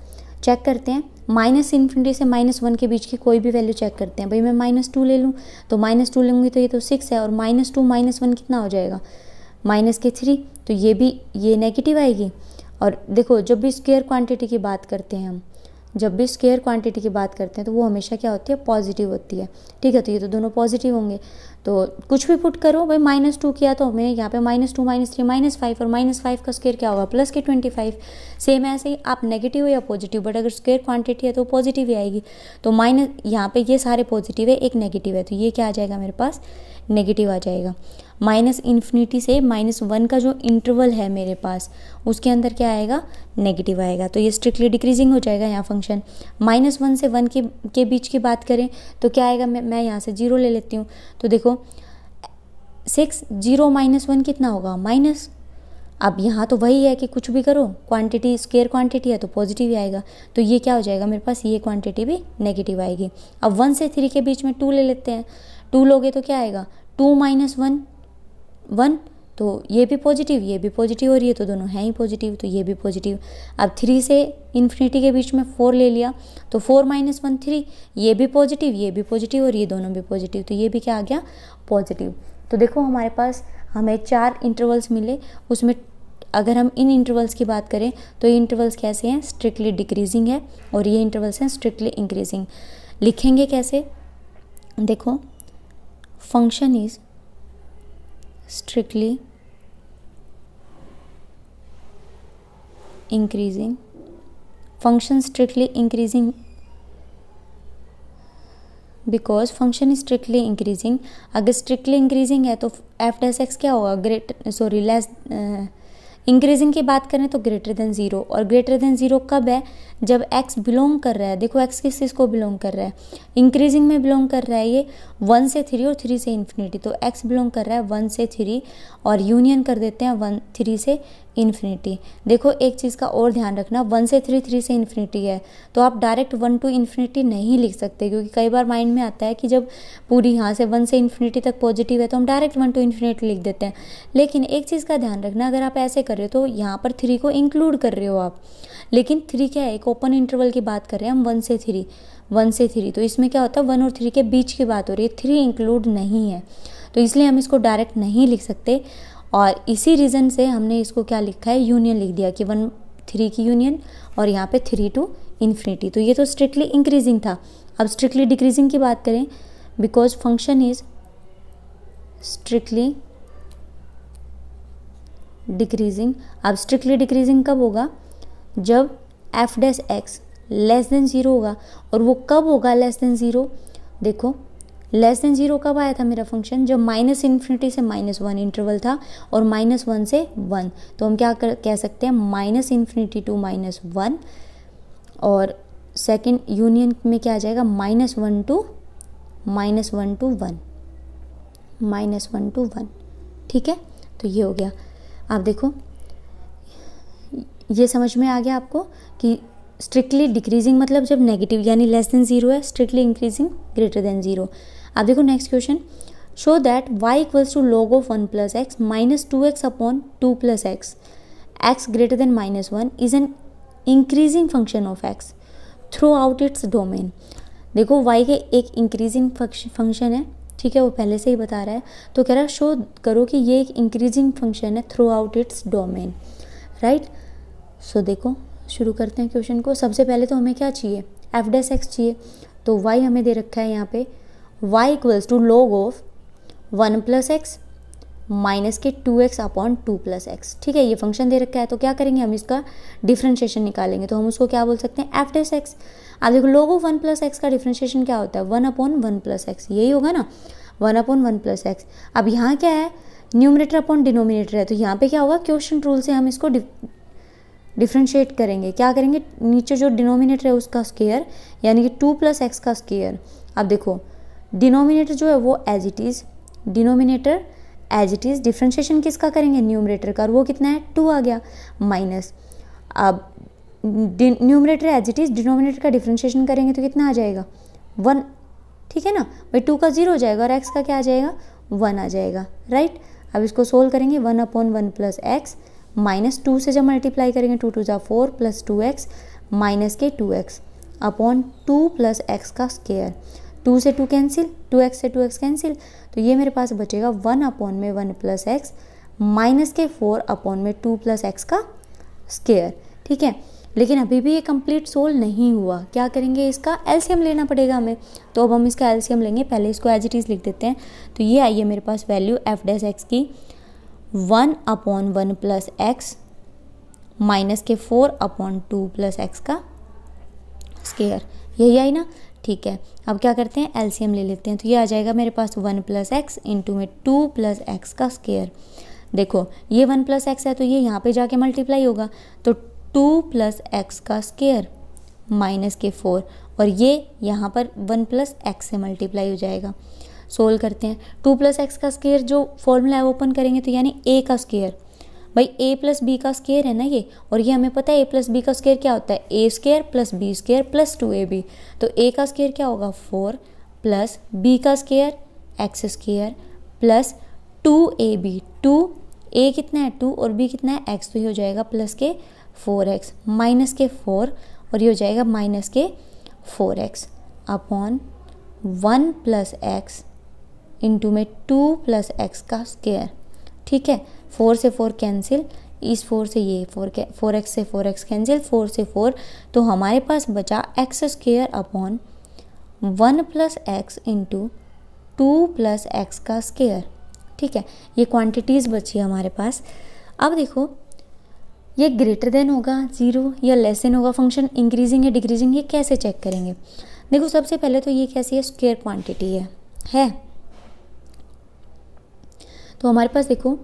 चेक करते हैं माइनस इन्फिनिटी से -1 के बीच की कोई भी वैल्यू चेक करते हैं। भाई मैं -2 ले लूँ तो -2 लूँगी तो ये तो 6 है और -2 -1 कितना हो जाएगा, -3। तो ये नेगेटिव आएगी। और देखो जब भी स्क्वायर क्वांटिटी की बात करते हैं हम, जब भी स्क्वायर क्वांटिटी की बात करते हैं तो वो हमेशा क्या होती है, पॉजिटिव होती है। ठीक है, तो ये तो दोनों पॉजिटिव होंगे। तो कुछ भी पुट करो, भाई -2 किया तो हमें यहाँ पे -2 -3 -5 और -5 का स्क्वायर क्या होगा, प्लस के 25। सेम ऐसे ही आप नेगेटिव या पॉजिटिव, बट अगर स्क्वायर क्वांटिटी है तो पॉजिटिव ही आएगी। तो माइनस यहाँ पे ये सारे पॉजिटिव है, एक नेगेटिव है, तो ये क्या आ जाएगा मेरे पास, नेगेटिव आ जाएगा। माइनस इन्फिनिटी से -1 का जो इंटरवल है मेरे पास उसके अंदर क्या आएगा, नेगेटिव आएगा। तो ये स्ट्रिक्टली डिक्रीजिंग हो जाएगा यहाँ फंक्शन। -1 से 1 के बीच की बात करें तो क्या आएगा, मैं यहाँ से 0 ले लेती हूँ। तो देखो 6 0 -1 कितना होगा, माइनस। अब यहाँ तो वही है कि कुछ भी करो, क्वांटिटी स्क्वायर क्वांटिटी है तो पॉजिटिव ही आएगा। तो ये क्या हो जाएगा मेरे पास, ये क्वांटिटी भी नेगेटिव आएगी। अब 1 से 3 के बीच में 2 ले लेते हैं। 2 लोगे तो क्या आएगा, 2 -1 1, तो ये भी पॉजिटिव, ये भी पॉजिटिव और ये तो दोनों हैं ही पॉजिटिव, तो ये भी पॉजिटिव। अब 3 से इन्फिनिटी के बीच में 4 ले लिया तो 4 -1 3, ये भी पॉजिटिव, ये भी पॉजिटिव और ये दोनों भी पॉजिटिव, तो ये भी क्या आ गया, पॉजिटिव। तो देखो हमारे पास हमें 4 इंटरवल्स मिले, उसमें अगर हम इन इंटरवल्स की बात करें तो ये इंटरवल्स कैसे हैं, स्ट्रिक्टली डिक्रीजिंग है और ये इंटरवल्स हैं स्ट्रिक्टली इंक्रीजिंग। लिखेंगे कैसे, देखो function is strictly increasing, function strictly increasing because function is strictly increasing। अगर strictly increasing है तो f डैश एक्स क्या होगा, लेस इंक्रीजिंग की बात करें तो ग्रेटर देन 0, और ग्रेटर देन 0 कब है, जब x बिलोंग कर रहा है। देखो x किस चीज़ को बिलोंग कर रहा है, इंक्रीजिंग में बिलोंग कर रहा है ये 1 से 3 और 3 से इन्फिनिटी। तो x बिलोंग कर रहा है 1 से 3 और यूनियन कर देते हैं 3 से इन्फिनिटी। देखो एक चीज़ का और ध्यान रखना, 1 से 3 3 से इन्फिनिटी है तो आप डायरेक्ट 1 टू इन्फिनिटी नहीं लिख सकते, क्योंकि कई बार माइंड में आता है कि जब पूरी यहाँ से 1 से इन्फिनिटी तक पॉजिटिव है तो हम डायरेक्ट 1 टू इन्फिनिटी लिख देते हैं। लेकिन एक चीज़ का ध्यान रखना, अगर आप ऐसे कर रहे हो तो यहाँ पर 3 को इंक्लूड कर रहे हो आप, लेकिन 3 क्या है, एक ओपन इंटरवल की बात कर रहे हैं हम, 1 से 3, तो इसमें क्या होता है 1 और 3 के बीच की बात हो रही है, 3 इंक्लूड नहीं है, तो इसलिए हम इसको डायरेक्ट नहीं लिख सकते। और इसी रीज़न से हमने इसको क्या लिखा है, यूनियन लिख दिया कि 1 3 की यूनियन और यहाँ पे 3 टू इन्फिनिटी। तो ये तो स्ट्रिक्टली इंक्रीजिंग था। अब स्ट्रिक्टली डिक्रीजिंग की बात करें, because function is strictly decreasing. अब स्ट्रिक्टली डिक्रीजिंग कब होगा, जब F dash x less than 0 होगा। और वो कब होगा लेस देन 0, देखो लेस देन 0 कब आया था मेरा फंक्शन, जब माइनस इन्फिनिटी से -1 इंटरवल था और -1 से 1। तो हम क्या कह सकते हैं, माइनस इन्फिनिटी टू -1 और सेकेंड यूनियन में क्या आ जाएगा, -1 टू 1। ठीक है, तो ये हो गया। आप देखो ये समझ में आ गया आपको कि स्ट्रिक्टली डिक्रीजिंग मतलब जब नेगेटिव यानी लेस देन 0 है, स्ट्रिक्टली इंक्रीजिंग ग्रेटर देन 0। अब देखो next question, show that y equals to log of 1 plus x minus 2x upon 2 plus x, x greater than -1 is an increasing function of x throughout its domain. देखो y के एक increasing function है, ठीक है, वो पहले से ही बता रहा है, तो कह रहा है शो करो कि ये एक इंक्रीजिंग फंक्शन है throughout its domain, right. So देखो शुरू करते हैं क्वेश्चन को। सबसे पहले तो हमें क्या चाहिए, एफ डैश एक्स चाहिए। तो y हमें दे रखा है यहाँ पे y equals to log of 1 plus x minus के 2x अपॉन 2 प्लस एक्स। ठीक है, ये फंक्शन दे रखा है, तो क्या करेंगे हम इसका डिफ्रेंशिएशन निकालेंगे, तो हम उसको क्या बोल सकते हैं, एफ डैश एक्स। अब देखो log ऑफ 1 प्लस एक्स का डिफ्रेंशिएशन क्या होता है, 1 अपॉन 1 प्लस एक्स, यही होगा ना, 1 अपॉन 1 प्लस एक्स। अब यहाँ क्या है, न्यूमरेटर अपॉन डिनोमिनेटर है, तो यहाँ पे क्या होगा, क्वोशिएंट रूल से हम इसको डिफ्रेंशिएट करेंगे। क्या करेंगे, नीचे जो डिनोमिनेटर है उसका स्क्वायर यानी कि 2 प्लस एक्स का स्क्वायर। अब देखो डिनोमिनेटर जो है वो as it is, denominator as it is, differentiation किसका करेंगे, न्यूमरेटर का, और वो कितना है 2 आ गया, माइनस, अब numerator as it is, denominator का डिफ्रेंशिएशन करेंगे तो कितना आ जाएगा 1, ठीक है ना भाई, 2 का 0 हो जाएगा और x का क्या आ जाएगा 1 आ जाएगा, राइट। अब इसको सोल्व करेंगे 1/1 प्लस एक्स माइनस 2 से जब मल्टीप्लाई करेंगे 2 2 जा 4 प्लस 2x माइनस के 2x अपॉन 2 प्लस एक्स का स्क्वायर, 2 से 2 कैंसिल, 2x से 2x कैंसिल, तो ये मेरे पास बचेगा 1/1 प्लस एक्स माइनस के 4/में 2 प्लस एक्स का स्क्वायर, ठीक है। लेकिन अभी भी ये कंप्लीट सोल्व नहीं हुआ, क्या करेंगे, इसका एलसीएम लेना पड़ेगा हमें। तो अब हम इसका एलसीएम लेंगे, पहले इसको एज इट इज़ लिख देते हैं। तो ये आई है मेरे पास वैल्यू एफ डैश एक्स की 1/1 प्लस एक्स माइनस के 4/2 प्लस एक्स का स्क्वायर, यही आई ना, ठीक है। अब क्या करते हैं, एलसीएम ले लेते हैं। तो ये आ जाएगा मेरे पास 1 प्लस एक्स इंटू में 2 प्लस एक्स का स्क्वायर। देखो ये 1 प्लस एक्स है तो ये यहाँ पे जाके मल्टीप्लाई होगा, तो 2 प्लस एक्स का स्क्वायर माइनस के 4, और ये यहाँ पर 1 प्लस एक्स से मल्टीप्लाई हो जाएगा। सोल्व करते हैं, 2 प्लस एक्स का स्क्वायर जो फॉर्मूला है ओपन करेंगे तो यानी ए का स्क्वायर, भाई ए प्लस बी का स्क्वायर है ना ये, और ये हमें पता है ए प्लस बी का स्क्वायर क्या होता है, a square plus b square plus 2ab। तो ए का स्क्वायर क्या होगा 4 प्लस बी का square x square plus 2ab, 2 a कितना है 2 और बी कितना है x, तो ये हो जाएगा प्लस के 4x माइनस के 4, और ये हो जाएगा माइनस के 4x upon 1 plus x into में 2 प्लस एक्स का स्क्वायर, ठीक है। 4 से 4 कैंसिल, इस 4 से ये 4x से 4x कैंसिल, 4 से 4, तो हमारे पास बचा x square upon 1 plus x into 2 plus x का स्क्वायर, ठीक है। ये क्वांटिटीज़ बची हमारे पास। अब देखो ये ग्रेटर देन होगा 0 या लेस देन होगा, फंक्शन इंक्रीजिंग या डिक्रीजिंग, ये कैसे चेक करेंगे। देखो सबसे पहले तो ये कैसी है, स्क्वायर क्वांटिटी है। तो हमारे पास देखो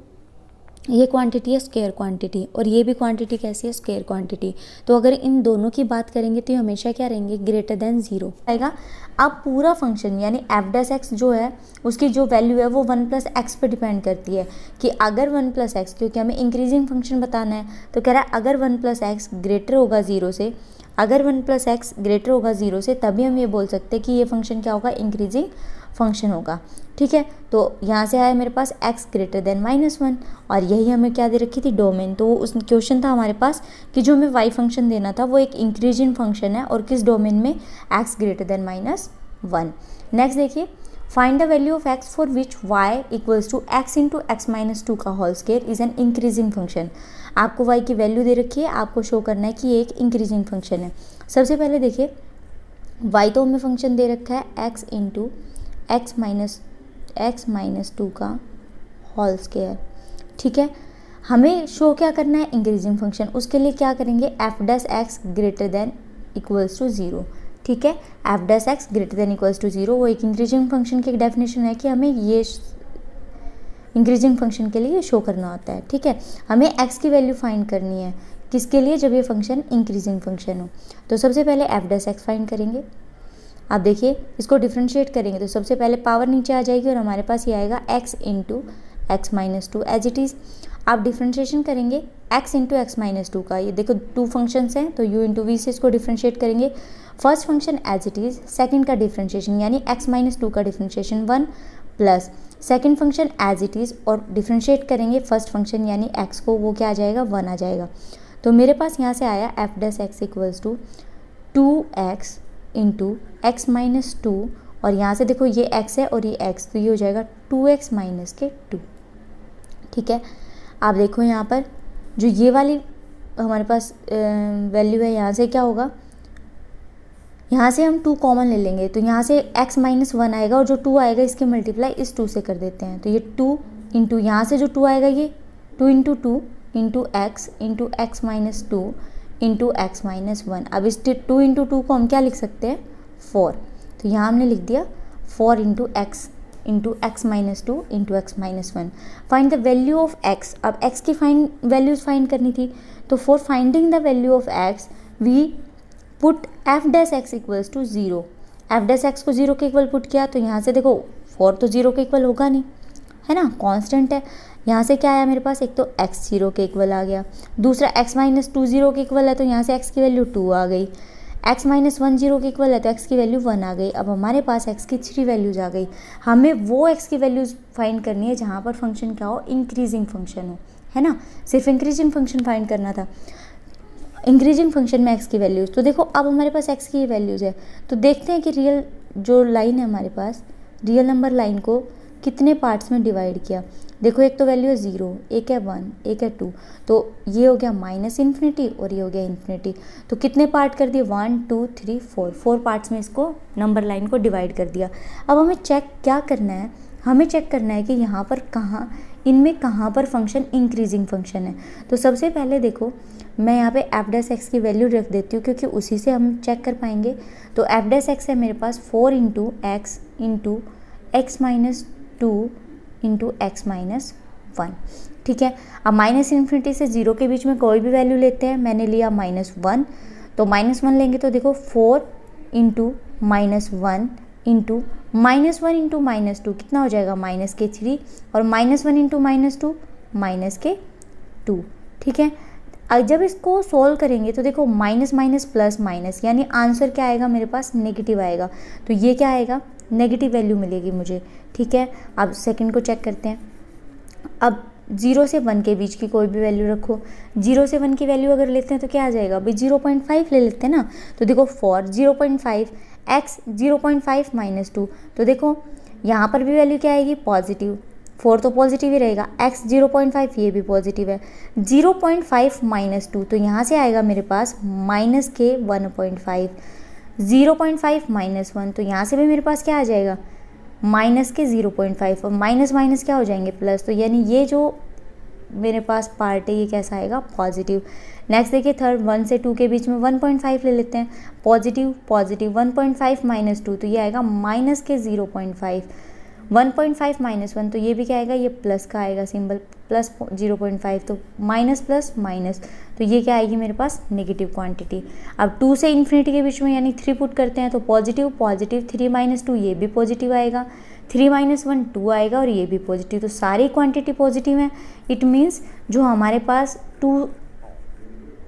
ये क्वांटिटी है स्क्वायर क्वांटिटी, और ये भी क्वांटिटी कैसी है, स्क्वायर क्वांटिटी। तो अगर इन दोनों की बात करेंगे तो ये हमेशा क्या रहेंगे, ग्रेटर देन 0 आएगा। अब पूरा फंक्शन यानी एफ डैश एक्स जो है उसकी जो वैल्यू है वो 1 प्लस एक्स पर डिपेंड करती है कि अगर 1 प्लस एक्स, क्योंकि हमें इंक्रीजिंग फंक्शन बताना है, तो कह रहा है अगर 1 प्लस एक्स ग्रेटर होगा 0 से, अगर 1 प्लस एक्स ग्रेटर होगा 0 से, तभी हम ये बोल सकते हैं कि ये फंक्शन क्या होगा, इंक्रीजिंग फंक्शन होगा, ठीक है। तो यहाँ से आया मेरे पास x ग्रेटर देन -1, और यही हमें क्या दे रखी थी, डोमेन। तो उस क्वेश्चन था हमारे पास कि जो हमें y फंक्शन देना था वो एक इंक्रीजिंग फंक्शन है, और किस डोमेन में, x ग्रेटर देन -1। नेक्स्ट देखिए, find the value of x for which y equals to x into x minus 2 का whole square is an increasing function. आपको y की वैल्यू दे रखी है, आपको शो करना है कि ये एक इंक्रीजिंग फंक्शन है। सबसे पहले देखिए y तो हमें फंक्शन दे रखा है x इंटू एक्स माइनस 2 का होल स्क्वायर, ठीक है। हमें शो क्या करना है, इंक्रीजिंग फंक्शन। उसके लिए क्या करेंगे, f dash x greater than equals to 0, ठीक है। F dash x greater than equals to 0 वो एक इंक्रीजिंग फंक्शन की एक डेफिनेशन है कि हमें ये इंक्रीजिंग फंक्शन के लिए शो करना होता है, ठीक है। हमें एक्स की वैल्यू फाइंड करनी है, किसके लिए, जब ये फंक्शन इंक्रीजिंग फंक्शन हो। तो सबसे पहले एफ डैश एक्स फाइंड करेंगे। आप देखिए इसको डिफ्रेंशिएट करेंगे तो सबसे पहले पावर नीचे आ जाएगी और हमारे पास ये आएगा x into x minus 2 as it is. आप डिफ्रेंशिएशन करेंगे x इंटू एक्स माइनस 2 का, ये देखो 2 फंक्शंस हैं तो u इंटू वी से इसको डिफ्रेंशिएट करेंगे। First function as it is, second का डिफ्रेंशिएशन यानी x माइनस 2 का differentiation 1 plus second function as it is, और डिफ्रेंशिएट करेंगे फर्स्ट फंक्शन यानी x को, वो क्या आ जाएगा 1 आ जाएगा। तो मेरे पास यहाँ से आया f dash x equals to 2x into x minus 2, और यहाँ से देखो ये x है और ये x, तो ये हो जाएगा 2x माइनस के 2, ठीक है। आप देखो यहाँ पर जो ये वाली हमारे पास वैल्यू है, यहाँ से क्या होगा, यहाँ से हम 2 कॉमन ले लेंगे तो यहाँ से x माइनस 1 आएगा, और जो 2 आएगा इसके मल्टीप्लाई इस 2 से कर देते हैं, तो ये 2 इंटू यहाँ से जो 2 आएगा ये 2 into 2 into x minus 2 into x minus 1। अब इस 2 इंटू 2 को हम क्या लिख सकते हैं, 4, तो यहाँ हमने लिख दिया 4 into x minus 2 into x minus 1। Find the value of x। अब x की वैल्यूज फाइंड करनी थी, तो for finding the value of x we put f dash x equals to 0। F dash x को 0 के इक्वल पुट किया तो यहाँ से देखो 4 तो 0 के इक्वल होगा नहीं, है ना, कांस्टेंट है। यहाँ से क्या आया मेरे पास, एक तो x 0 के इक्वल आ गया, दूसरा x माइनस 2 0 के इक्वल है तो यहाँ से x की वैल्यू 2 आ गई, x माइनस 1 0 के इक्वल है तो x की वैल्यू 1 आ गई। अब हमारे पास x की 3 वैल्यूज आ गई। हमें वो x की वैल्यूज फाइंड करनी है जहाँ पर फंक्शन क्या हो, इंक्रीजिंग फंक्शन हो, है ना, सिर्फ इंक्रीजिंग फंक्शन फाइंड करना था, इंक्रीजिंग फंक्शन में x की वैल्यूज। तो देखो अब हमारे पास x की वैल्यूज है, तो देखते हैं कि रियल जो लाइन है हमारे पास, रियल नंबर लाइन को कितने पार्ट्स में डिवाइड किया। देखो एक तो वैल्यू है 0, एक है 1, एक है 2, तो ये हो गया माइनस इन्फिनिटी और ये हो गया इन्फिनिटी। तो कितने पार्ट कर दिए, 1 2 3 4 पार्ट्स में इसको नंबर लाइन को डिवाइड कर दिया। अब हमें चेक क्या करना है, हमें चेक करना है कि यहाँ पर कहाँ, इनमें कहाँ पर फंक्शन इंक्रीजिंग फंक्शन है। तो सबसे पहले देखो मैं यहाँ पे एफ डैश एक्स की वैल्यू रख देती हूँ क्योंकि उसी से हम चेक कर पाएंगे। तो एफ डैश एक्स है मेरे पास 4 into x minus 2 into x minus 1, ठीक है। अब माइनस इन्फिनिटी से 0 के बीच में कोई भी वैल्यू लेते हैं, मैंने लिया -1, तो -1 लेंगे तो देखो 4 इंटू -1 इंटू -1 इंटू -2 कितना हो जाएगा, -3, और -1 इंटू -2 -2, ठीक है। अब जब इसको सोल्व करेंगे तो देखो माइनस माइनस प्लस माइनस, यानी आंसर क्या आएगा मेरे पास, नेगेटिव आएगा। तो ये क्या आएगा, नेगेटिव वैल्यू मिलेगी मुझे, ठीक है। अब सेकंड को चेक करते हैं। अब 0 से 1 के बीच की कोई भी वैल्यू रखो, 0 से 1 की वैल्यू अगर लेते हैं तो क्या आ जाएगा भाई, 0.5 ले लेते हैं ना। तो देखो 4 0.5 x 0.5 -2, तो देखो यहाँ पर भी वैल्यू क्या आएगी, पॉजिटिव, 4 तो पॉजिटिव ही रहेगा, x 0.5 ये भी पॉजिटिव है, 0.5 -2 तो यहाँ से आएगा मेरे पास माइनस के 1.5, 0.5 -1 तो यहाँ से भी मेरे पास क्या आ जाएगा, माइनस के 0.5, और माइनस माइनस क्या हो जाएंगे, प्लस। तो यानी ये जो मेरे पास पार्ट है ये कैसा आएगा, पॉजिटिव। नेक्स्ट देखिए थर्ड, 1 से 2 के बीच में 1.5 ले लेते हैं, पॉजिटिव 1.5 -2 तो ये आएगा माइनस के 0.5, 1.5 -1 तो ये भी क्या आएगा, ये प्लस का आएगा सिंबल, प्लस 0.5 तो माइनस प्लस माइनस, तो ये क्या आएगी मेरे पास, नेगेटिव क्वांटिटी। अब 2 से इन्फिनिटी के बीच में यानी 3 पुट करते हैं तो पॉजिटिव 3 - 2 ये भी पॉजिटिव आएगा, 3 - 1 2 आएगा और ये भी पॉजिटिव, तो सारी क्वांटिटी पॉजिटिव है। इट मीन्स जो हमारे पास 2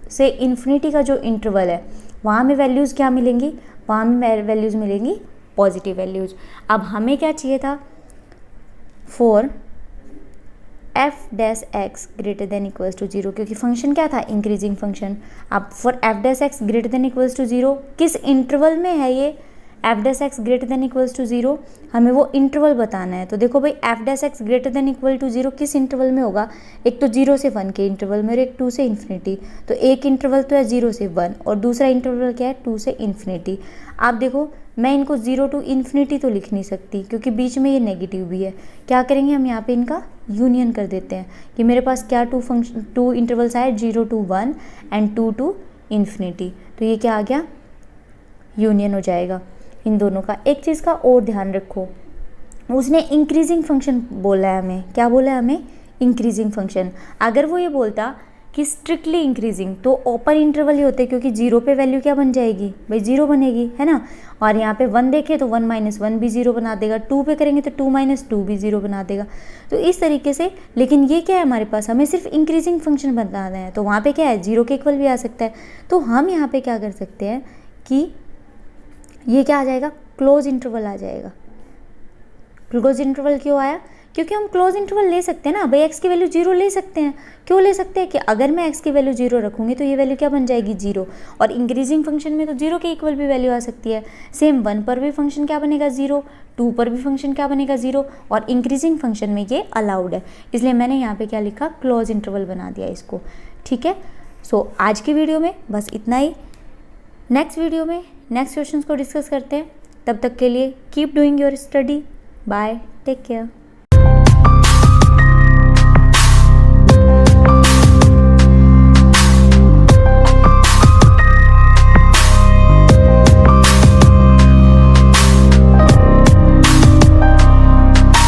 से इन्फिनिटी का जो इंटरवल है वहाँ में वैल्यूज़ क्या मिलेंगी, वहाँ में वैल्यूज़ मिलेंगी पॉजिटिव वैल्यूज। अब हमें क्या चाहिए था, for f dash x greater than equals to 0, क्योंकि फंक्शन क्या था, इंक्रीजिंग फंक्शन। अब for f dash x greater than equals to 0 किस इंटरवल में है ये, f dash x greater than equals to 0 हमें वो इंटरवल बताना है। तो देखो भाई f dash x greater than equal to 0 किस इंटरवल में होगा, एक तो 0 से 1 के इंटरवल में और एक 2 से इन्फिनिटी। तो एक इंटरवल तो है 0 से 1 और दूसरा इंटरवल क्या है, 2 से इन्फिनिटी। आप देखो मैं इनको 0 टू इन्फिनिटी तो लिख नहीं सकती क्योंकि बीच में ये नेगेटिव भी है। क्या करेंगे हम यहाँ पे इनका यूनियन कर देते हैं कि मेरे पास क्या टू इंटरवल्स आए, 0 to 1 एंड 2 to इन्फिनिटी। तो ये क्या आ गया, यूनियन हो जाएगा इन दोनों का। एक चीज़ का और ध्यान रखो, उसने इंक्रीजिंग फंक्शन बोला है हमें, क्या बोला है हमें, इंक्रीजिंग फंक्शन। अगर वो ये बोलता कि स्ट्रिक्टली इंक्रीजिंग तो ओपन इंटरवल ही होते, क्योंकि 0 पे वैल्यू क्या बन जाएगी भाई, 0 बनेगी, है ना। और यहाँ पे 1 देखें तो 1 - 1 भी 0 बना देगा, 2 पे करेंगे तो 2 - 2 भी 0 बना देगा। तो इस तरीके से, लेकिन ये क्या है हमारे पास, हमें सिर्फ इंक्रीजिंग फंक्शन बताना है, तो वहाँ पे क्या है, 0 के इक्वल भी आ सकता है। तो हम यहाँ पे क्या कर सकते हैं कि ये क्या आ जाएगा, क्लोज इंटरवल आ जाएगा। क्लोज इंटरवल क्यों आया, क्योंकि हम क्लोज इंटरवल ले सकते हैं ना भाई, x की वैल्यू 0 ले सकते हैं। क्यों ले सकते हैं कि अगर मैं x की वैल्यू 0 रखूँगी तो ये वैल्यू क्या बन जाएगी, 0। और इंक्रीजिंग फंक्शन में तो 0 के इक्वल भी वैल्यू आ सकती है। सेम 1 पर भी फंक्शन क्या बनेगा, 0, 2 पर भी फंक्शन क्या बनेगा, 0, और इंक्रीजिंग फंक्शन में ये अलाउड है। इसलिए मैंने यहाँ पर क्या लिखा, क्लोज इंटरवल बना दिया इसको, ठीक है। सो आज की वीडियो में बस इतना ही। नेक्स्ट वीडियो में नेक्स्ट क्वेश्चंस को डिस्कस करते हैं। तब तक के लिए keep doing your study. Bye, take care.